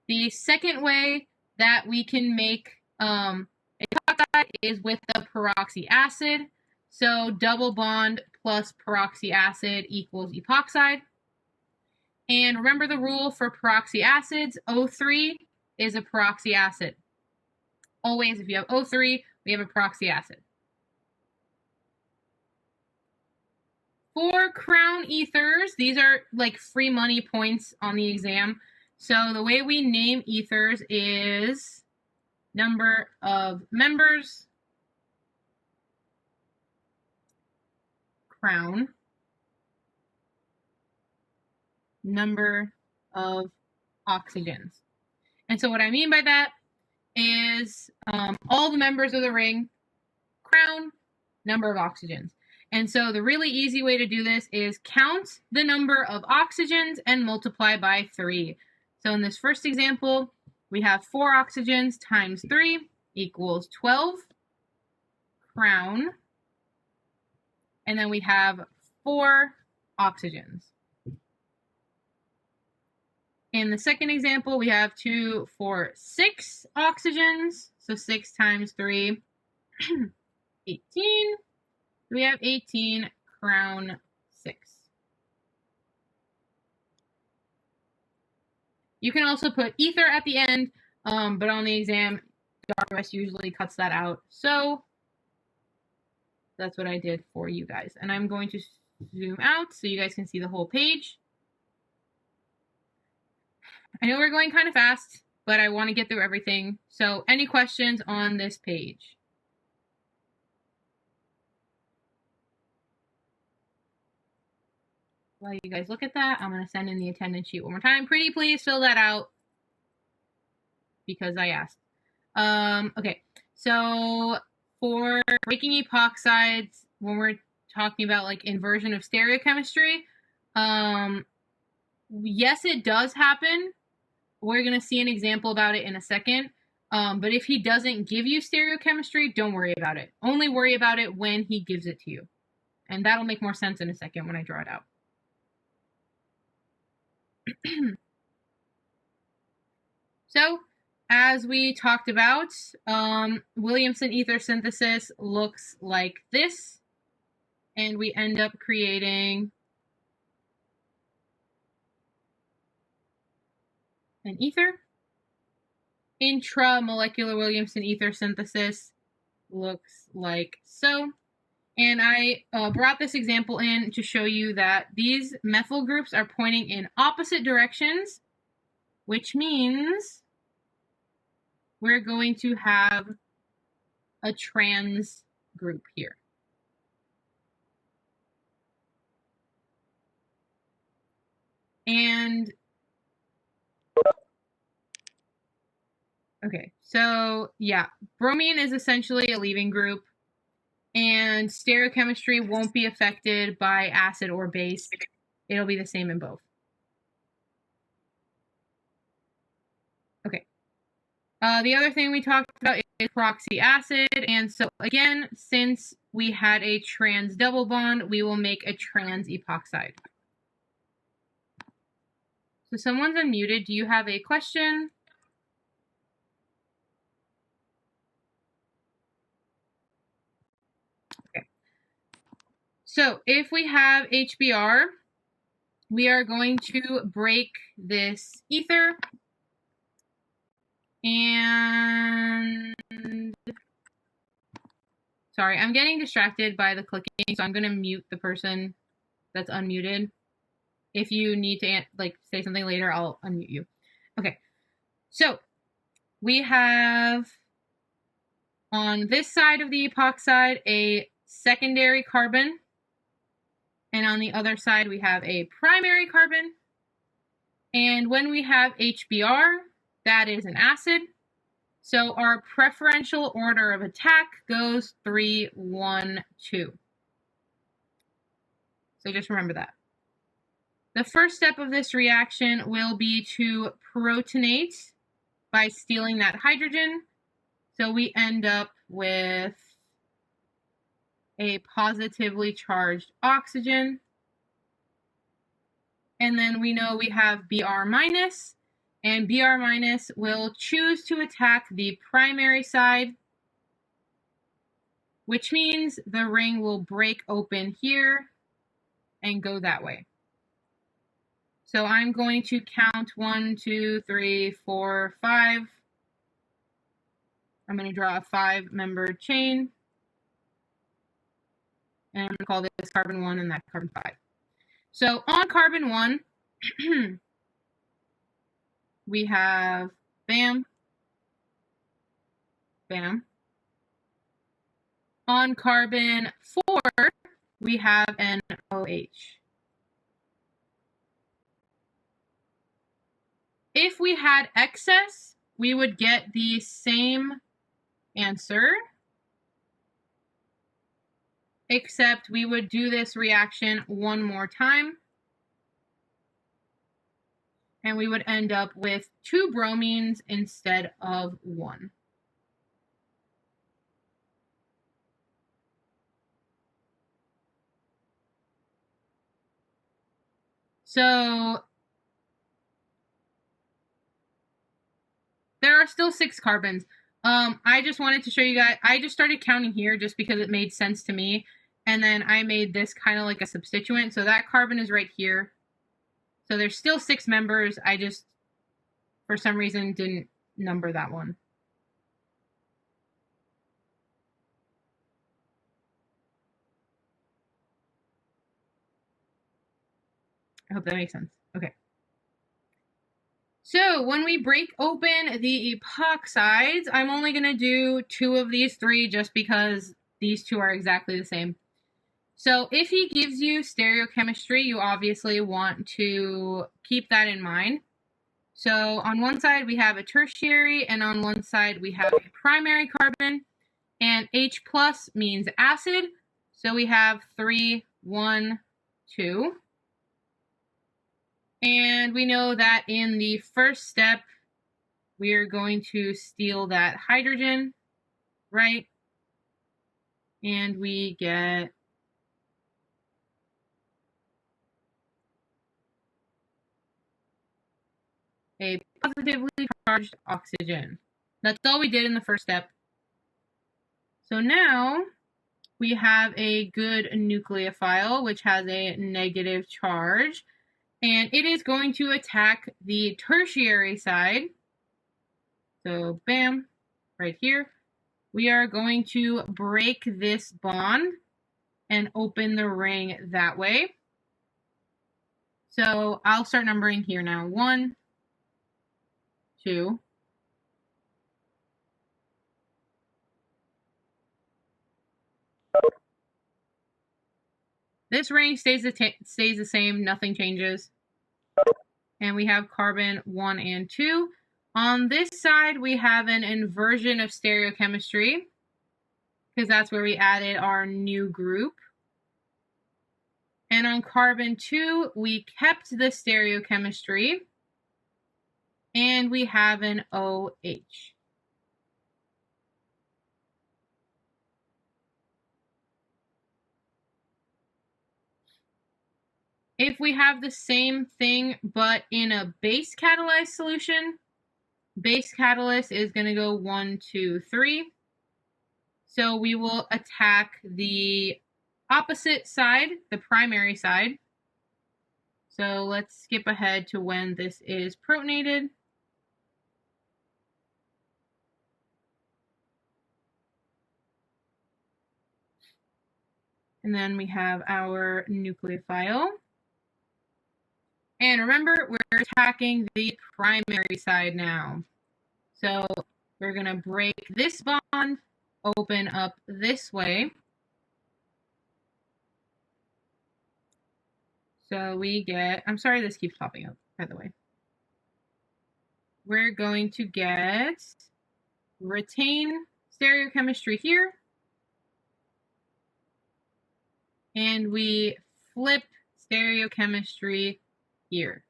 The second way that we can make epoxide is with the peroxy acid. So double bond plus peroxy acid equals epoxide. And remember the rule for peroxy acids, O3 is a peroxy acid. Always, if you have O3, we have a peroxy acid. For crown ethers, these are like free money points on the exam. So the way we name ethers is number of members, crown, number of oxygens. And so what I mean by that is all the members of the ring, crown, number of oxygens. And so the really easy way to do this is count the number of oxygens and multiply by 3. So in this first example, we have 4 oxygens times 3 equals 12 crown. And then we have 4 oxygens. In the second example, we have 2, 4, 6 oxygens. So 6 times 3, 18. We have 18 crown 6. You can also put ether at the end, but on the exam, Darwest usually cuts that out. So that's what I did for you guys. And I'm going to zoom out so you guys can see the whole page. I know we're going kind of fast, but I want to get through everything. So any questions on this page? While you guys look at that, I'm going to send in the attendance sheet one more time. Pretty please fill that out because I asked. Okay, so for breaking epoxides, when we're talking about like inversion of stereochemistry, yes, it does happen. We're going to see an example about it in a second. But if he doesn't give you stereochemistry, don't worry about it. Only worry about it when he gives it to you. And that'll make more sense in a second when I draw it out. So, as we talked about, Williamson ether synthesis looks like this. And we end up creating an ether. Intramolecular Williamson ether synthesis looks like so. And I brought this example in to show you that these methyl groups are pointing in opposite directions, which means we're going to have a trans group here. And okay, so yeah, bromine is essentially a leaving group, and stereochemistry won't be affected by acid or base. It'll be the same in both. Okay. The other thing we talked about is proxy acid, and so again, since we had a trans double bond, we will make a trans epoxide. So someone's unmuted. Do you have a question? So if we have HBr, we are going to break this ether. And sorry, I'm getting distracted by the clicking, so I'm going to mute the person that's unmuted. If you need to say something later, I'll unmute you. Okay, so we have on this side of the epoxide a secondary carbon, and on the other side we have a primary carbon. And when we have HBr, that is an acid. So our preferential order of attack goes 3, 1, 2. So just remember that. The first step of this reaction will be to protonate by stealing that hydrogen. So we end up with a positively charged oxygen. And then we know we have Br minus, and Br minus will choose to attack the primary side, which means the ring will break open here and go that way. So I'm going to count 1, 2, 3, 4, 5. I'm going to draw a 5-membered chain. And I'm going to call this carbon 1 and that carbon 5. So on carbon 1, we have bam, bam. On carbon 4, we have an OH. If we had excess, we would get the same answer, except we would do this reaction one more time, and we would end up with 2 bromines instead of 1. So there are still 6 carbons. I just wanted to show you guys, I just started counting here just because it made sense to me. And then I made this kind of like a substituent. So that carbon is right here. So there's still 6 members. I just, for some reason, didn't number that one. I hope that makes sense. Okay. So when we break open the epoxides, I'm only going to do 2 of these 3 just because these 2 are exactly the same. So if he gives you stereochemistry, you obviously want to keep that in mind. So on one side we have a tertiary, and on one side we have a primary carbon, and H plus means acid. So we have 3, 1, 2. And we know that in the first step, we are going to steal that hydrogen, right? And we get a positively charged oxygen. That's all we did in the first step. So now we have a good nucleophile, which has a negative charge. And it is going to attack the tertiary side. So bam, right here. We are going to break this bond and open the ring that way. So I'll start numbering here now. 1, 2. This ring stays the same, nothing changes. And we have carbon 1 and 2. On this side, we have an inversion of stereochemistry, because that's where we added our new group. And on carbon 2, we kept the stereochemistry, and we have an OH. If we have the same thing, but in a base catalyzed solution, base catalyst is going to go 1, 2, 3. So we will attack the opposite side, the primary side. So let's skip ahead to when this is protonated. And then we have our nucleophile. And remember, we're attacking the primary side now. So we're going to break this bond, open up this way. So we get, I'm sorry this keeps popping up, by the way. We're going to get retain stereochemistry here. And we flip stereochemistry here.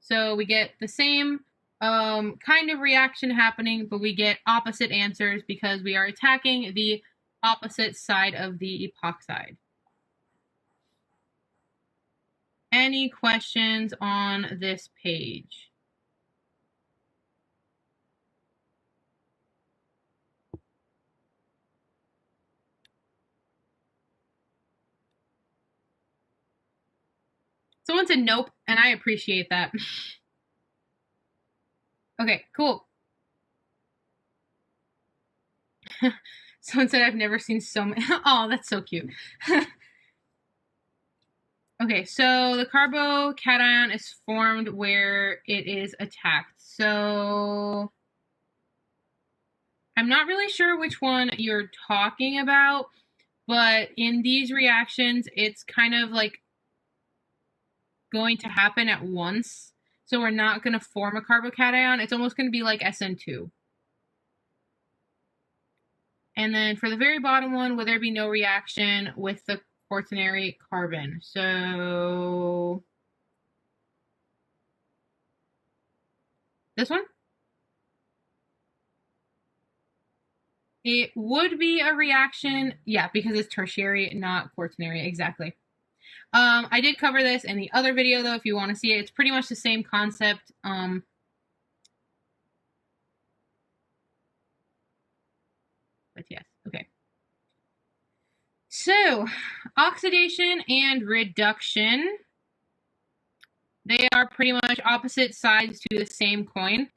So we get the same kind of reaction happening, but we get opposite answers because we are attacking the opposite side of the epoxide. Any questions on this page? Someone said nope, and I appreciate that. Okay, cool. Someone said I've never seen so many. Oh, that's so cute. Okay, so the carbocation is formed where it is attacked. So I'm not really sure which one you're talking about, but in these reactions, it's kind of like going to happen at once. So we're not going to form a carbocation. It's almost going to be like SN2. And then for the very bottom one, will there be no reaction with the quaternary carbon? So this one? It would be a reaction, yeah, because it's tertiary, not quaternary, exactly. I did cover this in the other video, though, if you want to see it. It's pretty much the same concept. But yes, okay. So, oxidation and reduction. They are pretty much opposite sides to the same coin.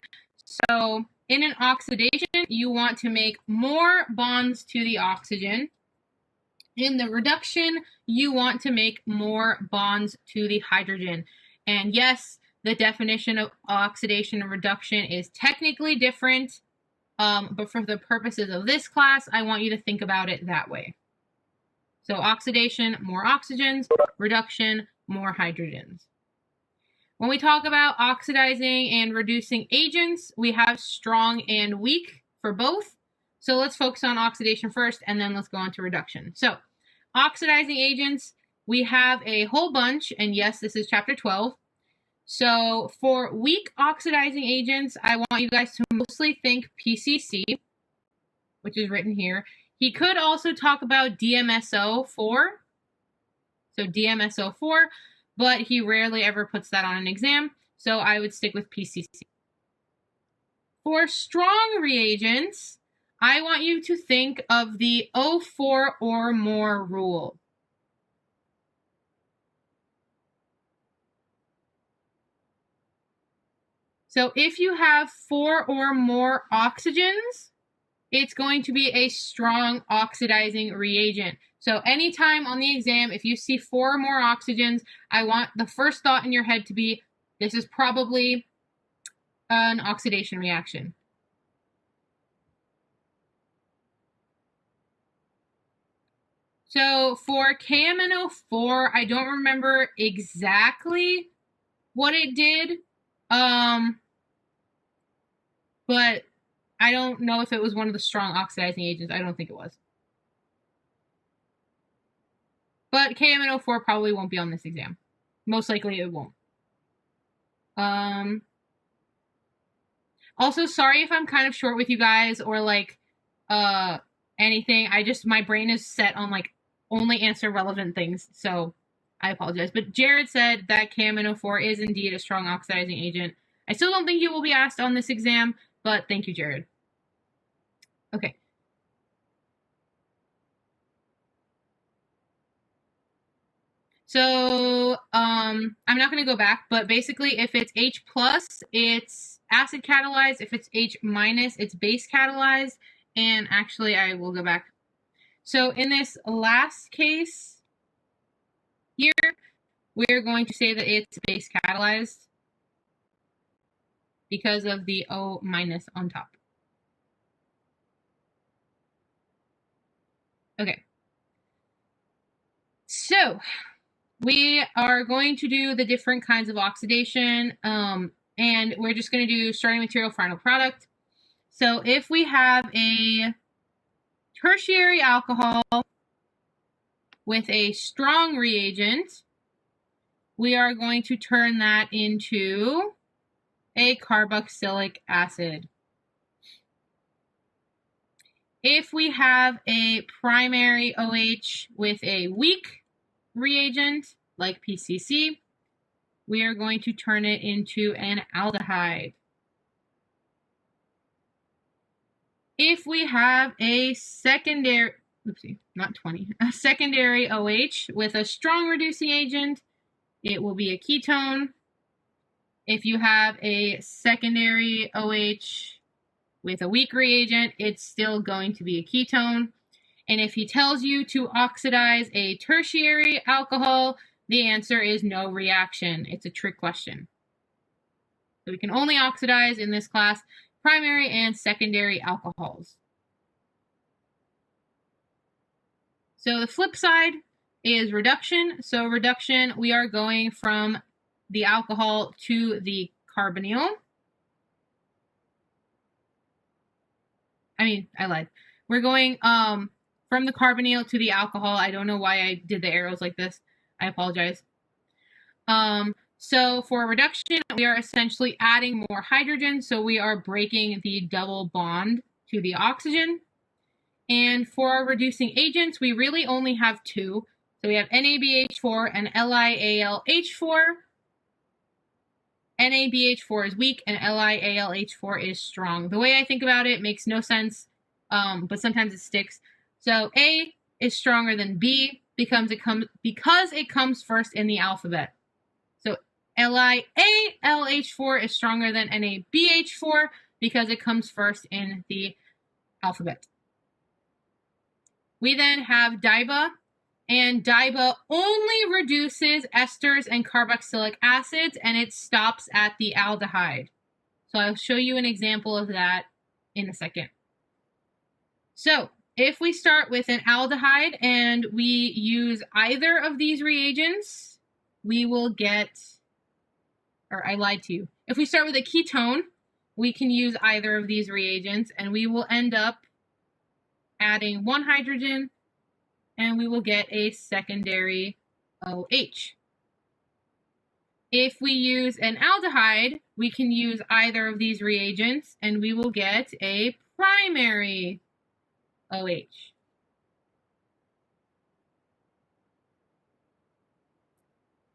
So, in an oxidation, you want to make more bonds to the oxygen. In the reduction, you want to make more bonds to the hydrogen. And yes, the definition of oxidation and reduction is technically different, but for the purposes of this class, I want you to think about it that way. So oxidation, more oxygens; reduction, more hydrogens. When we talk about oxidizing and reducing agents, we have strong and weak for both. So let's focus on oxidation first, and then let's go on to reduction. So oxidizing agents, we have a whole bunch, and yes, this is chapter 12. So for weak oxidizing agents, I want you guys to mostly think PCC, which is written here. He could also talk about DMSO4, so DMSO4, but he rarely ever puts that on an exam, so I would stick with PCC. For strong reagents, I want you to think of the O4 or more rule. So if you have 4 or more oxygens, it's going to be a strong oxidizing reagent. So anytime on the exam, if you see 4 or more oxygens, I want the first thought in your head to be, this is probably an oxidation reaction. So for KMNO4, I don't remember exactly what it did, but I don't know if it was one of the strong oxidizing agents. I don't think it was. But KMNO4 probably won't be on this exam. Most likely it won't. Also, sorry if I'm kind of short with you guys or like anything. My brain is set on like only answer relevant things, so I apologize. But Jared said that KMNO4 is indeed a strong oxidizing agent. I still don't think you will be asked on this exam, but thank you, Jared. Okay. So I'm not going to go back, but basically if it's H+, it's acid catalyzed. If it's H-, it's base catalyzed. And actually, I will go back. So in this last case here, we're going to say that it's base catalyzed because of the O- on top. Okay. So we are going to do the different kinds of oxidation, and we're just going to do starting material, final product. So if we have a tertiary alcohol with a strong reagent, we are going to turn that into a carboxylic acid. If we have a primary OH with a weak reagent, like PCC, we are going to turn it into an aldehyde. If we have a secondary, a secondary OH with a strong reducing agent, it will be a ketone. If you have a secondary OH with a weak reagent, it's still going to be a ketone. And if he tells you to oxidize a tertiary alcohol, the answer is no reaction. It's a trick question. So we can only oxidize in this class primary and secondary alcohols. So the flip side is reduction. So reduction, we are going from the alcohol to the carbonyl. I lied. We're going from the carbonyl to the alcohol. I don't know why I did the arrows like this. I apologize. So for reduction, we are essentially adding more hydrogen. So we are breaking the double bond to the oxygen. And for our reducing agents, we really only have two. So we have NABH4 and LiAlH4. NABH4 is weak and LiAlH4 is strong. The way I think about it makes no sense, but sometimes it sticks. So A is stronger than B because it comes first in the alphabet. So LiAlH4 is stronger than NABH4 because it comes first in the alphabet. We then have DIBA, and DIBA only reduces esters and carboxylic acids, and it stops at the aldehyde. So I'll show you an example of that in a second. So if we start with an aldehyde and we use either of these reagents, we will get, or I lied to you. If we start with a ketone, we can use either of these reagents, and we will end up adding one hydrogen, and we will get a secondary OH. If we use an aldehyde, we can use either of these reagents, and we will get a primary OH.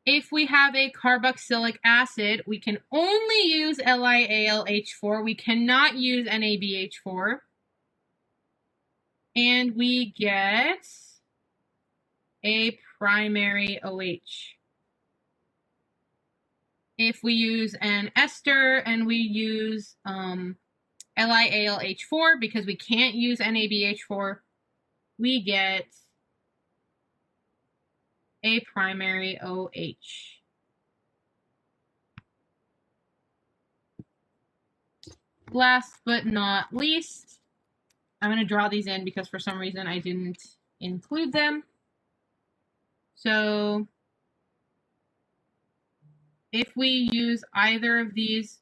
If we have a carboxylic acid, we can only use LiAlH4. We cannot use NABH4. And we get a primary OH. If we use an ester and we use LiAlH4 because we can't use NABH4, we get a primary OH. Last but not least, I'm going to draw these in because for some reason I didn't include them. So if we use either of these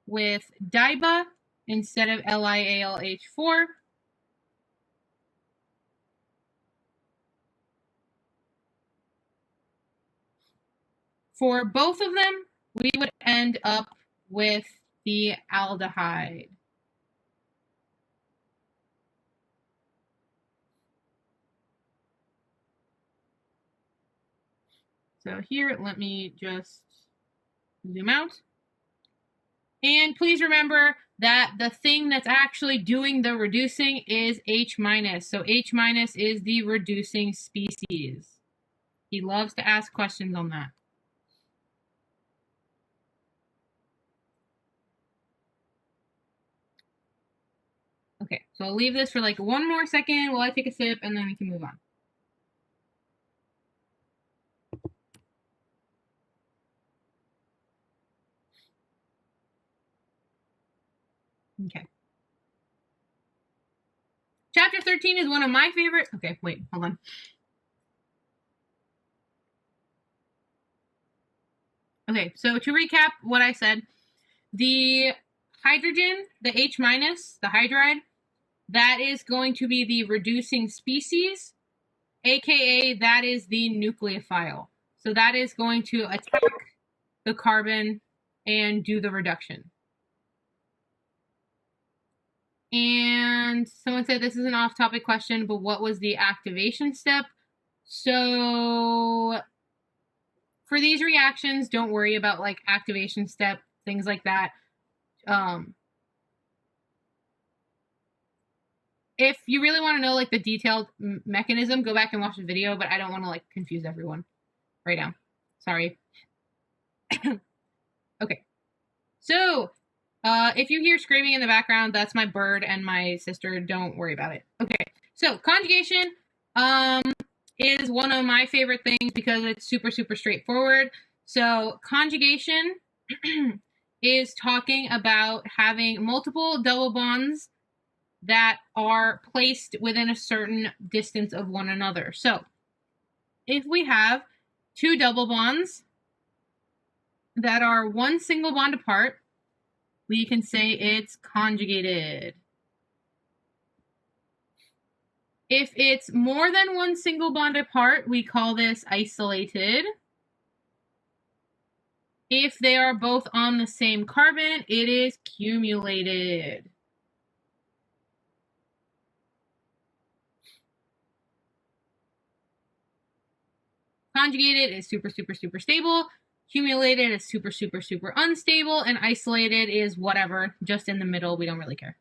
with DIBA instead of LiAlH4, for both of them, we would end up with the aldehyde. So here, let me just zoom out. And please remember, that the thing that's actually doing the reducing is H-. So H- is the reducing species. He loves to ask questions on that. Okay, so I'll leave this for like one more second while I take a sip, and then we can move on. Okay. Chapter 13 is one of my favorite. Okay, wait, hold on. Okay, so to recap what I said, the hydrogen, the H-, the hydride, that is going to be the reducing species, aka that is the nucleophile. So that is going to attack the carbon and do the reduction. And someone said this is an off-topic question, but what was the activation step? So for these reactions, don't worry about like activation step, things like that. If you really want to know like the detailed mechanism, go back and watch the video, but I don't want to like confuse everyone right now. Sorry. Okay. So, if you hear screaming in the background, that's my bird and my sister. Don't worry about it. Okay. So, conjugation is one of my favorite things because it's super, super straightforward. So, conjugation is talking about having multiple double bonds that are placed within a certain distance of one another. So, if we have two double bonds that are one single bond apart, we can say it's conjugated. If it's more than one single bond apart, we call this isolated. If they are both on the same carbon, it is cumulated. Conjugated is super, super, super stable. Cumulated is super, super, super unstable. And isolated is whatever, just in the middle. We don't really care.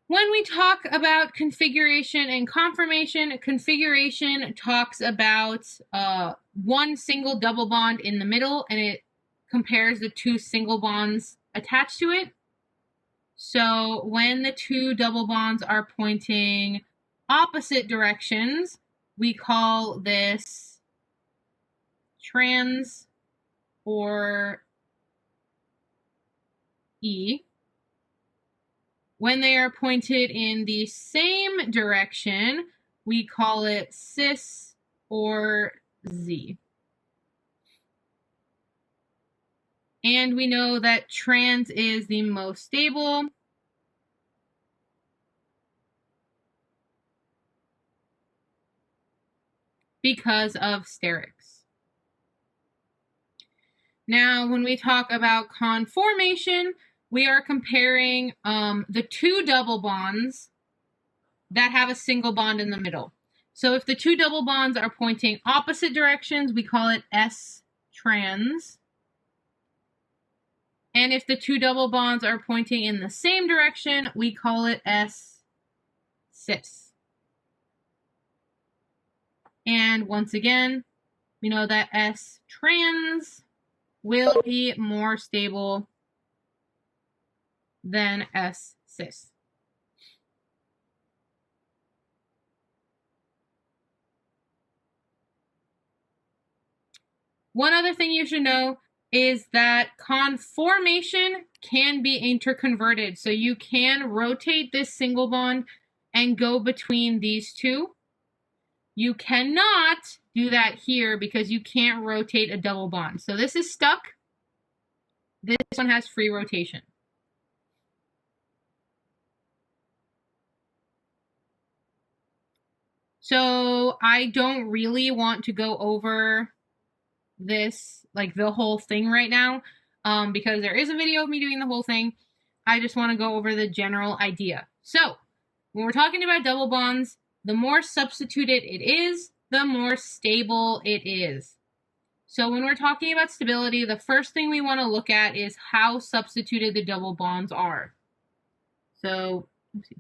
When we talk about configuration and conformation, configuration talks about one single double bond in the middle, and it compares the two single bonds attached to it. So when the two double bonds are pointing opposite directions, we call this trans or E. When they are pointed in the same direction, we call it cis or Z. And we know that trans is the most stable. Because of sterics. Now, when we talk about conformation, we are comparing the two double bonds that have a single bond in the middle. So if the two double bonds are pointing opposite directions, we call it S-trans. And if the two double bonds are pointing in the same direction, we call it S-cis. And once again, we know that S-trans will be more stable than S-cis. One other thing you should know is that conformation can be interconverted. So you can rotate this single bond and go between these two. You cannot do that here because you can't rotate a double bond. So this is stuck. This one has free rotation. So I don't really want to go over this, like the whole thing right now, because there is a video of me doing the whole thing. I just want to go over the general idea. So when we're talking about double bonds, the more substituted it is, the more stable it is. So when we're talking about stability, the first thing we want to look at is how substituted the double bonds are. So, let's see.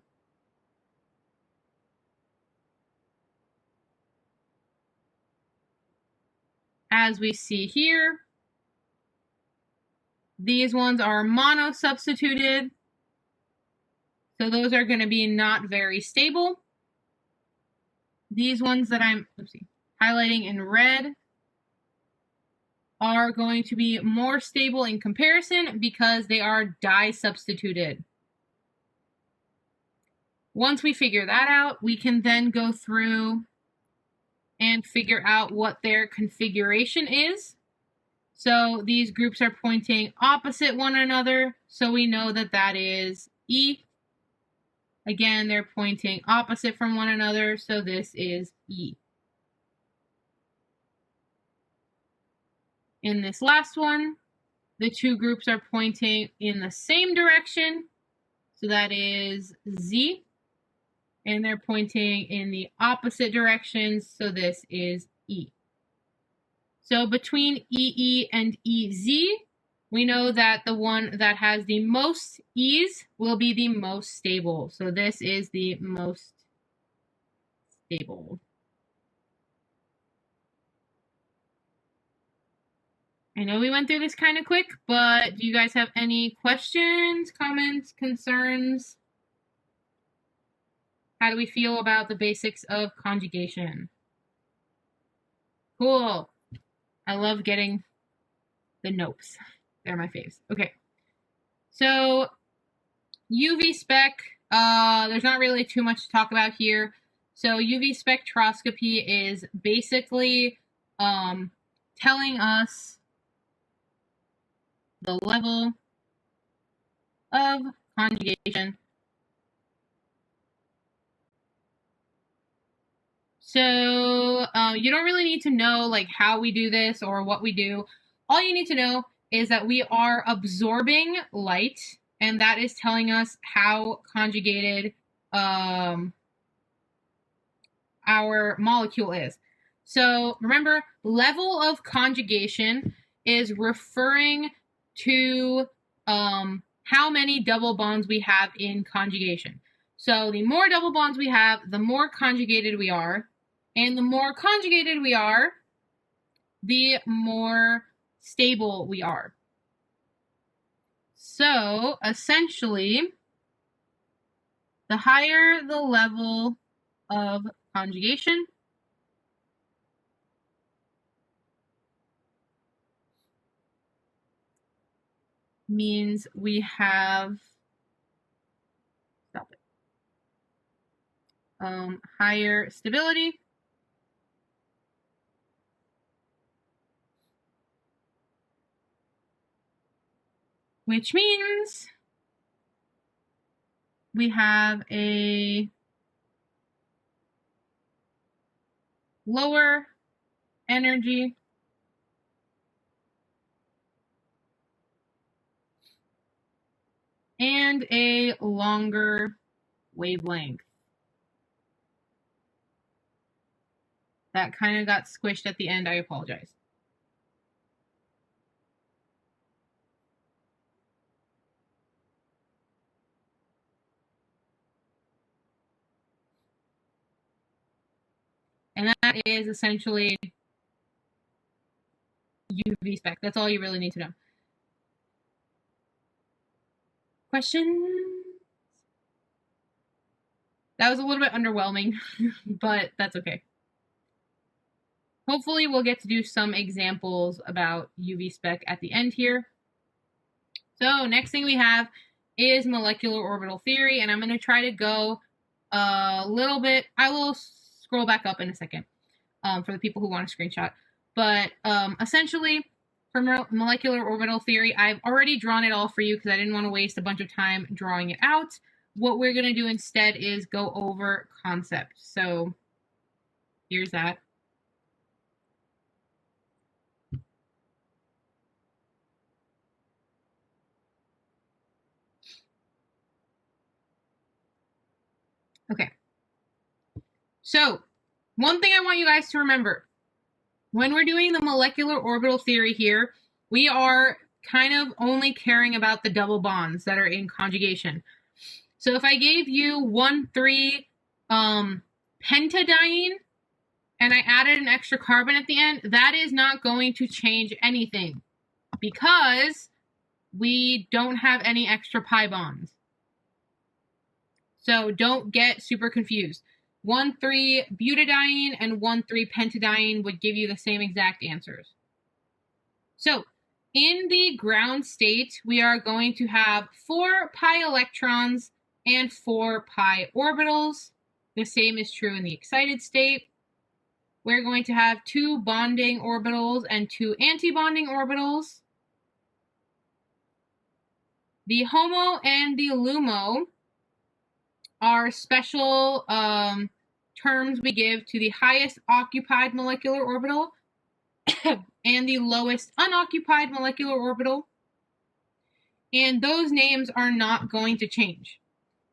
As we see here, these ones are mono-substituted. So those are going to be not very stable. These ones that I'm highlighting in red are going to be more stable in comparison because they are di-substituted. Once we figure that out, we can then go through and figure out what their configuration is. So these groups are pointing opposite one another, so we know that that is E. Again, they're pointing opposite from one another, so this is E. In this last one, the two groups are pointing in the same direction, so that is Z. And they're pointing in the opposite directions, so this is E. So between EE and EZ, we know that the one that has the most E's will be the most stable. So this is the most stable. I know we went through this kind of quick, but do you guys have any questions, comments, concerns? How do we feel about the basics of conjugation? Cool. I love getting the notes. They're my faves. Okay. So UV spec, there's not really too much to talk about here. So UV spectroscopy is basically telling us the level of conjugation. So you don't really need to know like how we do this or what we do. All you need to know is that we are absorbing light, and that is telling us how conjugated our molecule is. So remember, level of conjugation is referring to how many double bonds we have in conjugation. So the more double bonds we have, the more conjugated we are. And the more conjugated we are, the more stable we are. So essentially, the higher the level of conjugation, means we have higher stability. Which means we have a lower energy and a longer wavelength. That kind of got squished at the end. I apologize. And that is essentially UV spec. That's all you really need to know. Questions? That was a little bit underwhelming, but that's okay. Hopefully we'll get to do some examples about UV spec at the end here. So next thing we have is molecular orbital theory, and I'm going to try to go a little bit. I will scroll back up in a second for the people who want a screenshot. But essentially, for molecular orbital theory, I've already drawn it all for you because I didn't want to waste a bunch of time drawing it out. What we're going to do instead is go over concepts. So here's that. Okay. So one thing I want you guys to remember, when we're doing the molecular orbital theory here, we are kind of only caring about the double bonds that are in conjugation. So if I gave you 1,3 pentadiene and I added an extra carbon at the end, that is not going to change anything because we don't have any extra pi bonds. So don't get super confused. 1,3 butadiene and 1,3 pentadiene would give you the same exact answers. So in the ground state, we are going to have 4 pi electrons and 4 pi orbitals. The same is true in the excited state. We're going to have 2 bonding orbitals and 2 antibonding orbitals. The HOMO and the LUMO are special terms we give to the highest occupied molecular orbital and the lowest unoccupied molecular orbital. And those names are not going to change.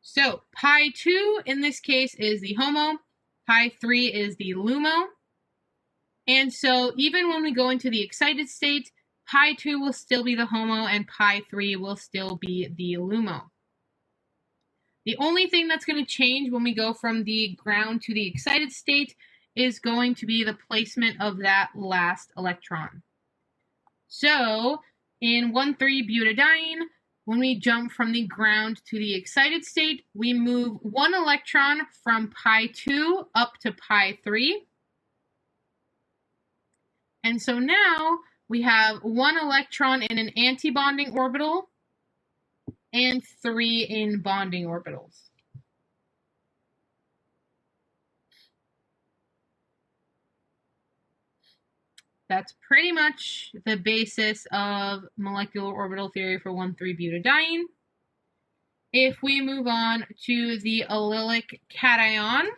So pi 2 in this case is the HOMO, pi 3 is the LUMO. And so even when we go into the excited state, pi 2 will still be the HOMO and pi 3 will still be the LUMO. The only thing that's going to change when we go from the ground to the excited state is going to be the placement of that last electron. So in 1,3 butadiene, when we jump from the ground to the excited state, we move 1 electron from pi 2 up to pi 3. And so now we have 1 electron in an antibonding orbital and 3 in bonding orbitals. That's pretty much the basis of molecular orbital theory for 1,3 butadiene. If we move on to the allylic cation,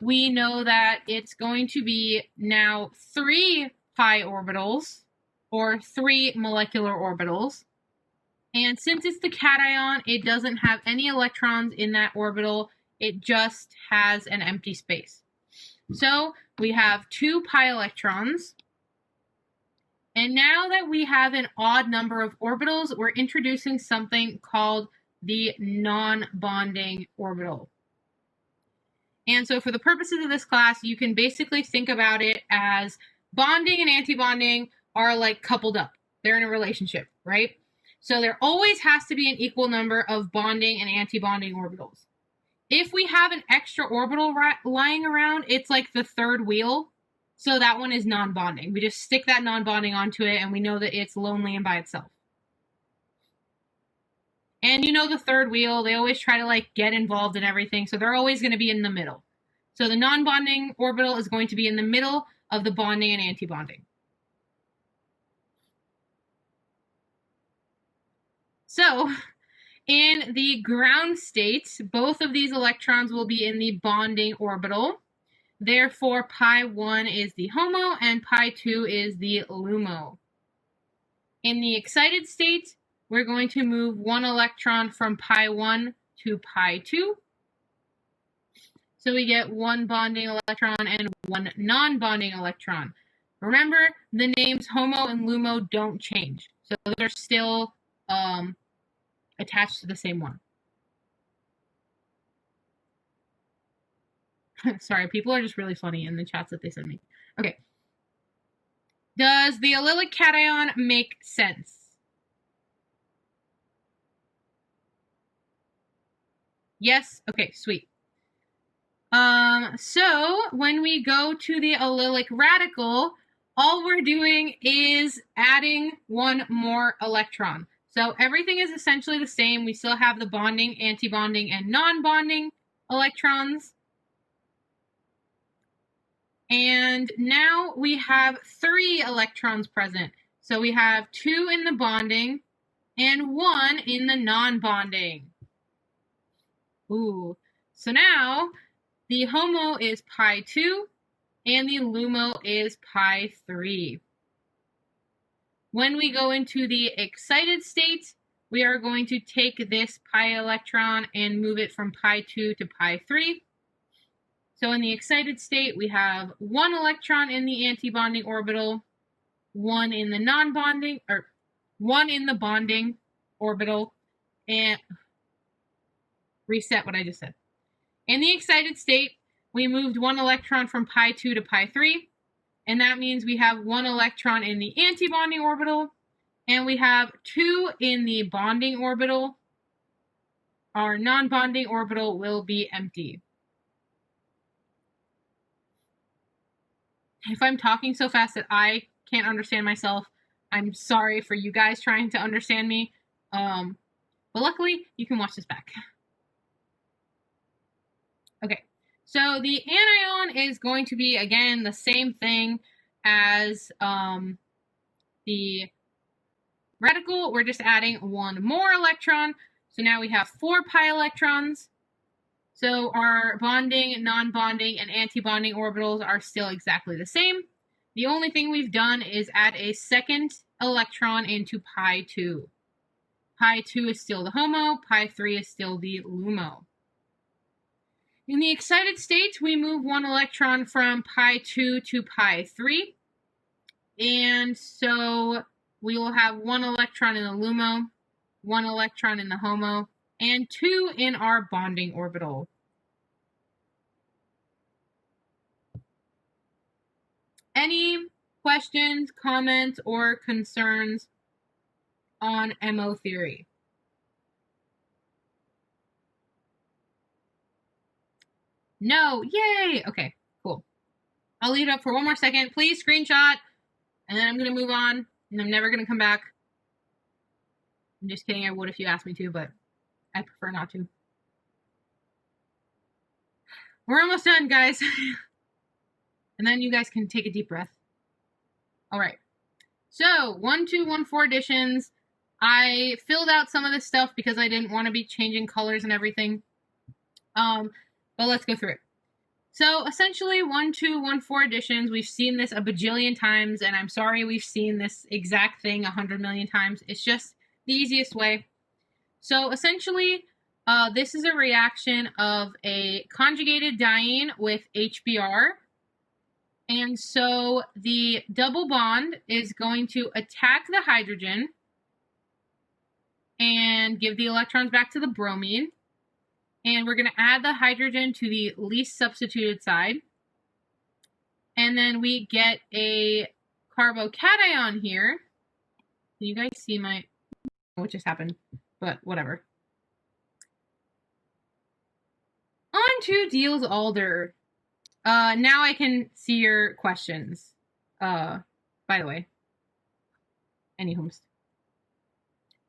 we know that it's going to be now 3 pi orbitals, or 3 molecular orbitals. And since it's the cation, it doesn't have any electrons in that orbital. It just has an empty space. So we have 2 pi electrons. And now that we have an odd number of orbitals, we're introducing something called the non-bonding orbital. And so for the purposes of this class, you can basically think about it as bonding and antibonding are like coupled up. They're in a relationship, right? So there always has to be an equal number of bonding and antibonding orbitals. If we have an extra orbital lying around, it's like the third wheel. So that one is non-bonding. We just stick that non-bonding onto it and we know that it's lonely and by itself. And you know the third wheel, they always try to like get involved in everything. So they're always going to be in the middle. So the non-bonding orbital is going to be in the middle of the bonding and antibonding. So in the ground state, both of these electrons will be in the bonding orbital. Therefore, pi 1 is the HOMO and pi 2 is the LUMO. In the excited state, we're going to move 1 electron from pi 1 to pi 2. So we get 1 bonding electron and 1 non-bonding electron. Remember, the names HOMO and LUMO don't change. So they're still attached to the same one. Sorry, people are just really funny in the chats that they send me. Okay. Does the allylic cation make sense? Yes? Okay, sweet. So when we go to the allylic radical, all we're doing is adding 1 more electron. So everything is essentially the same. We still have the bonding, antibonding, and non-bonding electrons. And now we have 3 electrons present. So we have 2 in the bonding and 1 in the non-bonding. Ooh. So now the HOMO is pi 2 and the LUMO is pi 3. When we go into the excited state, we are going to take this pi electron and move it from pi 2 to pi 3. So in the excited state, we have 1 electron in the antibonding orbital, 1 in the non-bonding, or 1 in the bonding orbital, and reset what I just said. In the excited state, we moved 1 electron from pi 2 to pi 3, and that means we have 1 electron in the antibonding orbital, and we have 2 in the bonding orbital. Our non-bonding orbital will be empty. If I'm talking so fast that I can't understand myself, I'm sorry for you guys trying to understand me. But luckily, you can watch this back. Okay, so the anion is going to be, again, the same thing as the radical. We're just adding 1 more electron. So now we have 4 pi electrons. So our bonding, non-bonding, and antibonding orbitals are still exactly the same. The only thing we've done is add a second electron into pi 2. Pi 2 is still the HOMO, pi 3 is still the LUMO. In the excited state, we move 1 electron from pi 2 to pi 3. And so we will have 1 electron in the LUMO, 1 electron in the HOMO, and 2 in our bonding orbital. Any questions, comments, or concerns on MO theory? No, yay! Okay, cool. I'll leave it up for 1 more second. Please screenshot, and then I'm going to move on, and I'm never going to come back. I'm just kidding, I would if you asked me to, but I prefer not to. We're almost done, guys. And then you guys can take a deep breath. All right. So 1, 2, 1, 4 additions. I filled out some of this stuff because I didn't want to be changing colors and everything. But let's go through it. So essentially 1, 2, 1, 4 additions. We've seen this a bajillion times, and I'm sorry we've seen this exact thing 100 million times. It's just the easiest way. So essentially, this is a reaction of a conjugated diene with HBr. And so the double bond is going to attack the hydrogen and give the electrons back to the bromine. And we're going to add the hydrogen to the least substituted side. And then we get a carbocation here. Can you guys see what just happened? But whatever. On to Diels-Alder. Now I can see your questions. By the way. Anywho.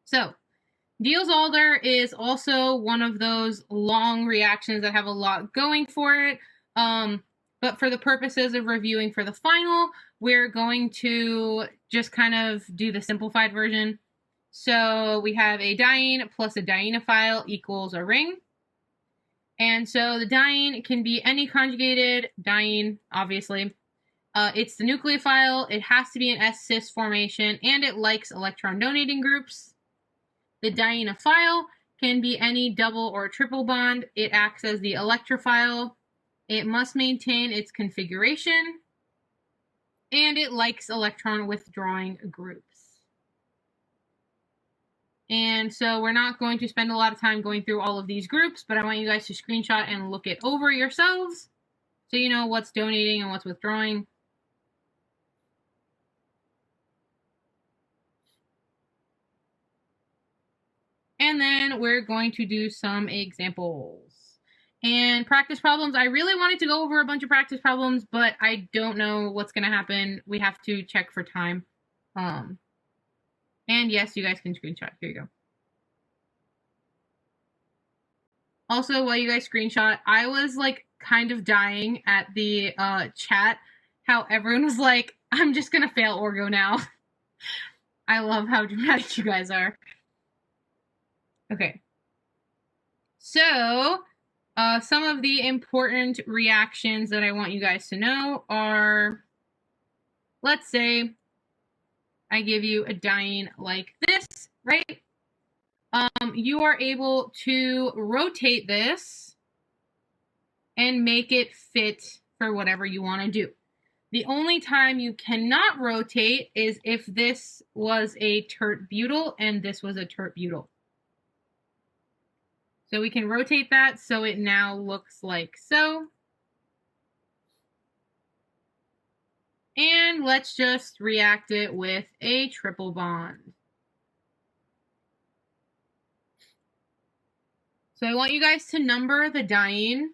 So, Diels-Alder is also one of those long reactions that have a lot going for it. But for the purposes of reviewing for the final, we're going to just kind of do the simplified version. So we have a diene plus a dienophile equals a ring. And so the diene can be any conjugated diene, obviously. It's the nucleophile. It has to be an S-cis formation, and it likes electron donating groups. The dienophile can be any double or triple bond. It acts as the electrophile. It must maintain its configuration. And it likes electron withdrawing groups. And so we're not going to spend a lot of time going through all of these groups, but I want you guys to screenshot and look it over yourselves so you know what's donating and what's withdrawing. And then we're going to do some examples. And practice problems, I really wanted to go over a bunch of practice problems, but I don't know what's going to happen. We have to check for time. And yes, you guys can screenshot. Here you go. Also, while you guys screenshot, I was like kind of dying at the chat, how everyone was like, I'm just going to fail Orgo now. I love how dramatic you guys are. Okay. So, some of the important reactions that I want you guys to know are, let's say, I give you a diene like this, right? You are able to rotate this and make it fit for whatever you want to do. The only time you cannot rotate is if this was a tert-butyl and this was a tert-butyl. So we can rotate that so it now looks like so. And let's just react it with a triple bond. So I want you guys to number the diene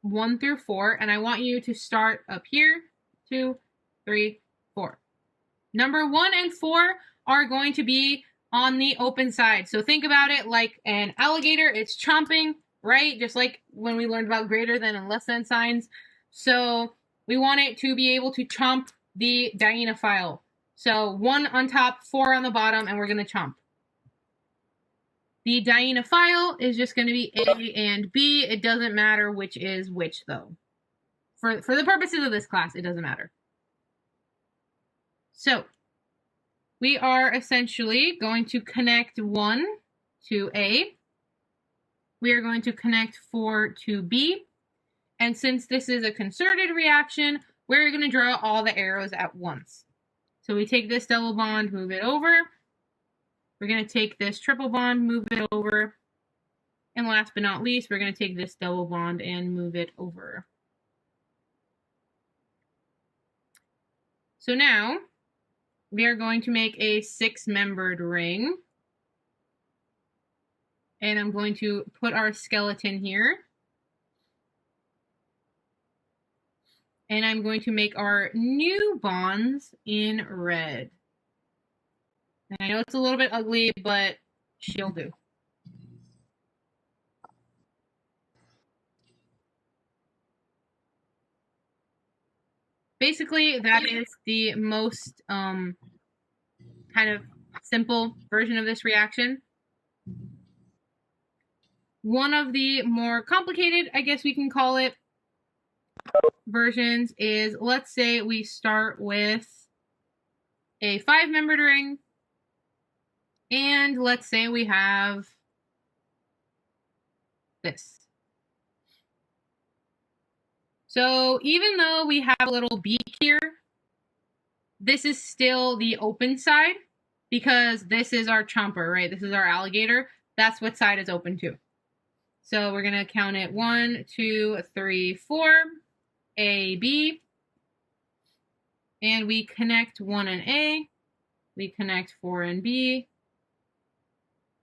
1 through 4, and I want you to start up here, 2, 3, 4. Number 1 and 4 are going to be on the open side. So think about it like an alligator. It's chomping, right? Just like when we learned about greater than and less than signs. So we want it to be able to chomp the dienophile. So 1 on top, 4 on the bottom, and we're going to chomp. The dienophile is just going to be A and B. It doesn't matter which is which, though. For the purposes of this class, it doesn't matter. So we are essentially going to connect 1 to A. We are going to connect 4 to B. And since this is a concerted reaction, we're going to draw all the arrows at once. So we take this double bond, move it over. We're going to take this triple bond, move it over. And last but not least, we're going to take this double bond and move it over. So now we are going to make a 6-membered ring. And I'm going to put our skeleton here. And I'm going to make our new bonds in red. And I know it's a little bit ugly, but she'll do. Basically, that is the most kind of simple version of this reaction. One of the more complicated, I guess we can call it, versions is, let's say we start with a 5-membered ring. And let's say we have this. So even though we have a little beak here, this is still the open side because this is our chomper, right? This is our alligator. That's what side is open to. So we're going to count it 1, 2, 3, 4, A, B. And we connect 1 and A. We connect 4 and B.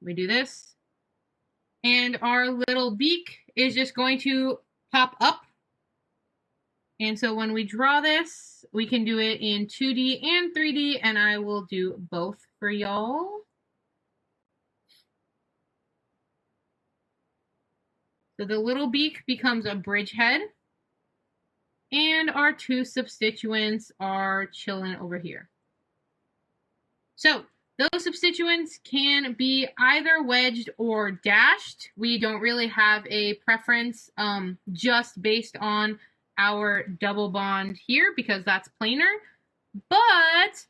We do this. And our little beak is just going to pop up. And so when we draw this, we can do it in 2D and 3D, and I will do both for y'all. So the little beak becomes a bridgehead, and our 2 substituents are chilling over here. So those substituents can be either wedged or dashed. We don't really have a preference just based on our double bond here because that's planar. But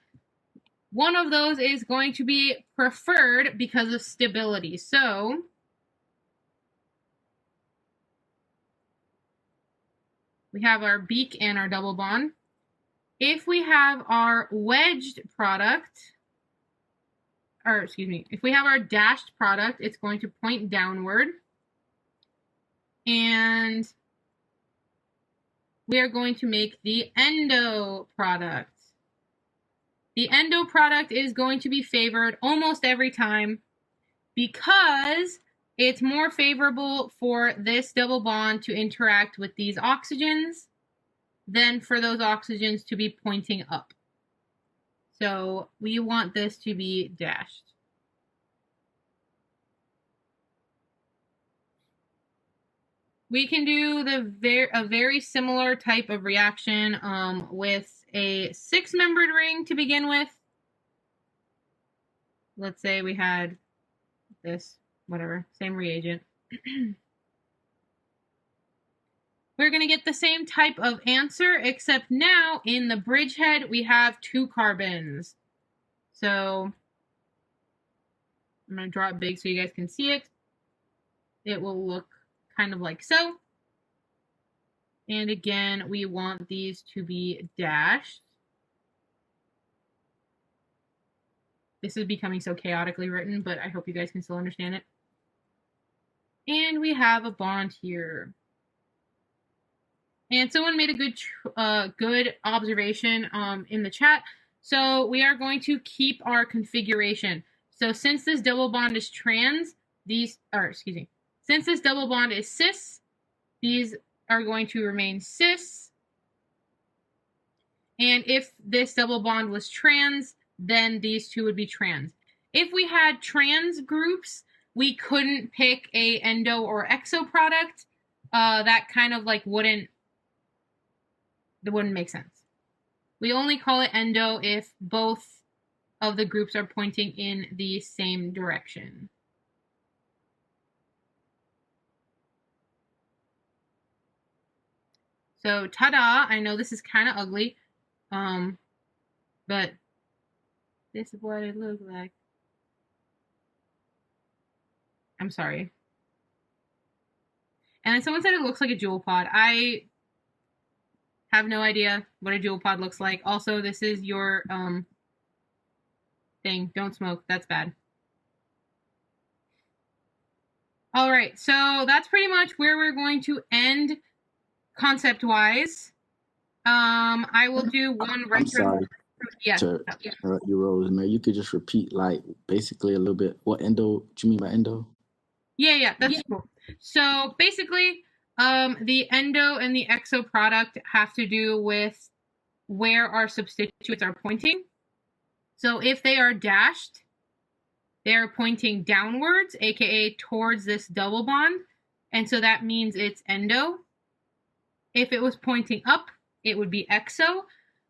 one of those is going to be preferred because of stability. So we have our beak and our double bond. If we have our wedged product, or excuse me, if we have our dashed product, it's going to point downward. And we are going to make the endo product. The endo product is going to be favored almost every time because it's more favorable for this double bond to interact with these oxygens than for those oxygens to be pointing up. So we want this to be dashed. We can do a very similar type of reaction with a 6-membered ring to begin with. Let's say we had this, whatever, same reagent. We're going to get the same type of answer, except now in the bridgehead, we have 2 carbons. So I'm going to draw it big so you guys can see it. It will look kind of like so. And again, we want these to be dashed. This is becoming so chaotically written, but I hope you guys can still understand it. And we have a bond here. And someone made a good observation in the chat. So we are going to keep our configuration. So since this double bond is since this double bond is cis, these are going to remain cis. And if this double bond was trans, then these two would be trans. If we had trans groups, we couldn't pick a endo or exo product. That kind of like wouldn't make sense. We only call it endo if both of the groups are pointing in the same direction. So, ta-da! I know this is kind of ugly, but this is what it looks like. I'm sorry. And someone said it looks like a jewel pod. I have no idea what a jewel pod looks like. Also, this is your thing. Don't smoke. That's bad. All right, so that's pretty much where we're going to end concept-wise. I will do one retro. I'm sorry. Yes. To interrupt you, Rosemary, you could just repeat, like, basically a little bit what endo, do you mean by endo? Yeah, that's cool. So basically, the endo and the exo product have to do with where our substituents are pointing. So if they are dashed, they're pointing downwards, aka towards this double bond, and so that means it's endo. If it was pointing up, it would be exo,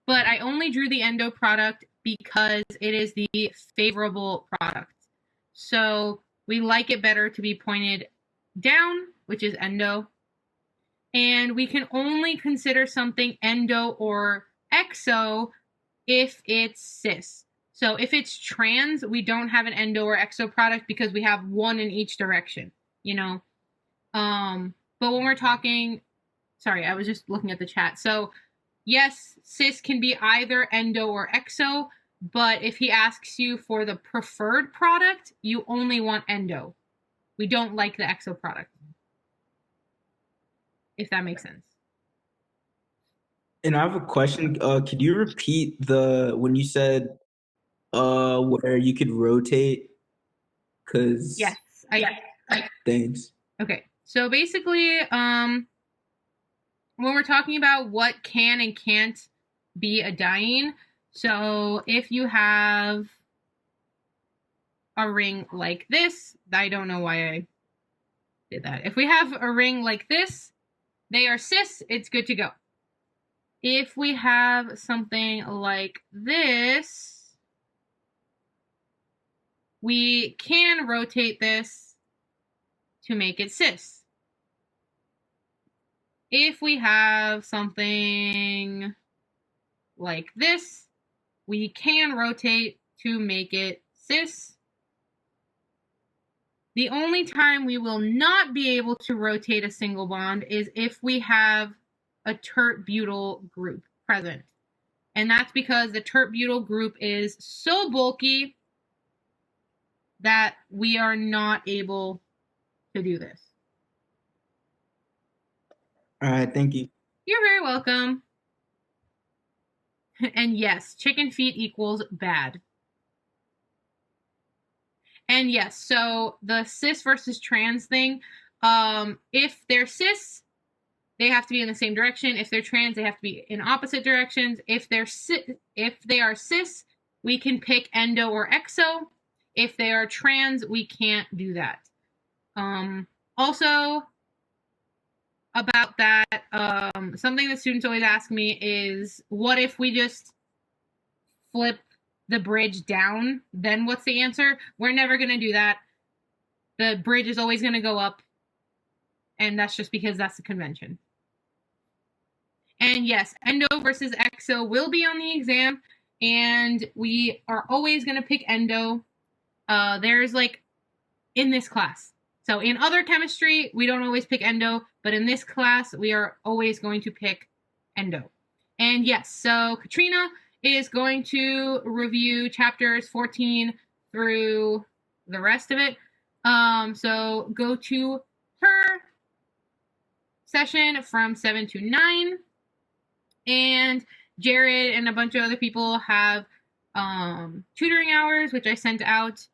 but I only drew the endo product because it is the favorable product. So we like it better to be pointed down, which is endo, and we can only consider something endo or exo if it's cis. So if it's trans, we don't have an endo or exo product because we have one in each direction, you know. But when we're talking, sorry, I was just looking at the chat. So yes, cis can be either endo or exo, but if he asks you for the preferred product, you only want endo. We don't like the exo product, if that makes sense. And I have a question. Could you repeat when you said where you could rotate? Cause yes, thanks. Okay, so basically, when we're talking about what can and can't be a diene, so if you have a ring like this, I don't know why I did that. If we have a ring like this, they are cis, it's good to go. If we have something like this, we can rotate this to make it cis. If we have something like this, we can rotate to make it cis. The only time we will not be able to rotate a single bond is if we have a tert-butyl group present. And that's because the tert-butyl group is so bulky that we are not able to do this. All right, thank you. You're very welcome. And yes, chicken feet equals bad. And yes, so the cis versus trans thing, if they're cis, they have to be in the same direction. If they're trans, they have to be in opposite directions. If they are cis, we can pick endo or exo. If they are trans, we can't do that. Also, about that, something that students always ask me is, what if we just flip the bridge down? Then what's the answer? We're never going to do that. The bridge is always going to go up, and that's just because that's the convention. And yes, endo versus exo will be on the exam, and we are always going to pick endo. There's like in this class. So in other chemistry, we don't always pick endo, but in this class, we are always going to pick endo. And yes, so Katrina is going to review chapters 14 through the rest of it. So go to her session from 7 to 9. And Jared and a bunch of other people have tutoring hours, which I sent out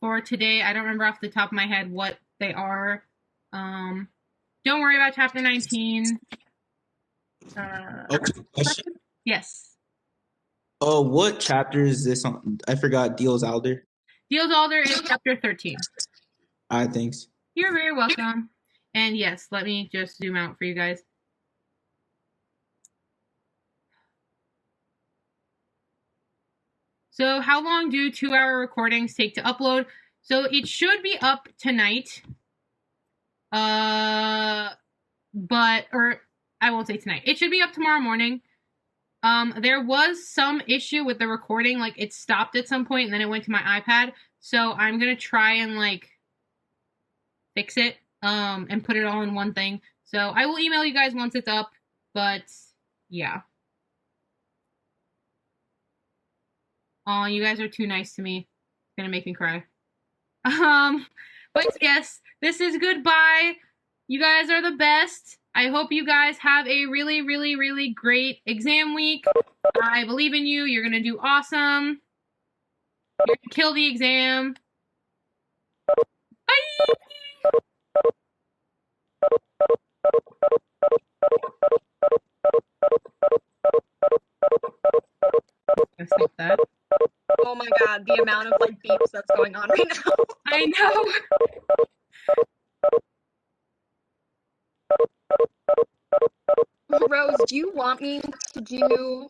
for today. I don't remember off the top of my head what they are. Don't worry about chapter 19. Okay, question. Yes. Oh, what chapter is this on? I forgot. Diels Alder. Diels Alder is chapter 13. Thanks. You're very welcome. And yes, let me just zoom out for you guys. So how long do 2-hour recordings take to upload? So it should be up tonight. Or I won't say tonight. It should be up tomorrow morning. There was some issue with the recording, like it stopped at some point and then it went to my iPad. So I'm gonna try and like fix it and put it all in one thing. So I will email you guys once it's up, but yeah. Oh, you guys are too nice to me. It's gonna make me cry. But yes, this is goodbye. You guys are the best. I hope you guys have a really, really, really great exam week. I believe in you. You're gonna do awesome. You're gonna kill the exam. Bye! Stop that. Oh my god, the amount of like beeps that's going on right now. I know. Rose, do you want me to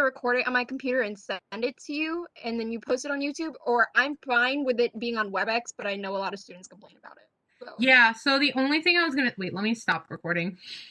record it on my computer and send it to you and then you post it on YouTube? Or I'm fine with it being on WebEx, but I know a lot of students complain about it. So. Yeah, so the only thing I was gonna wait, let me stop recording.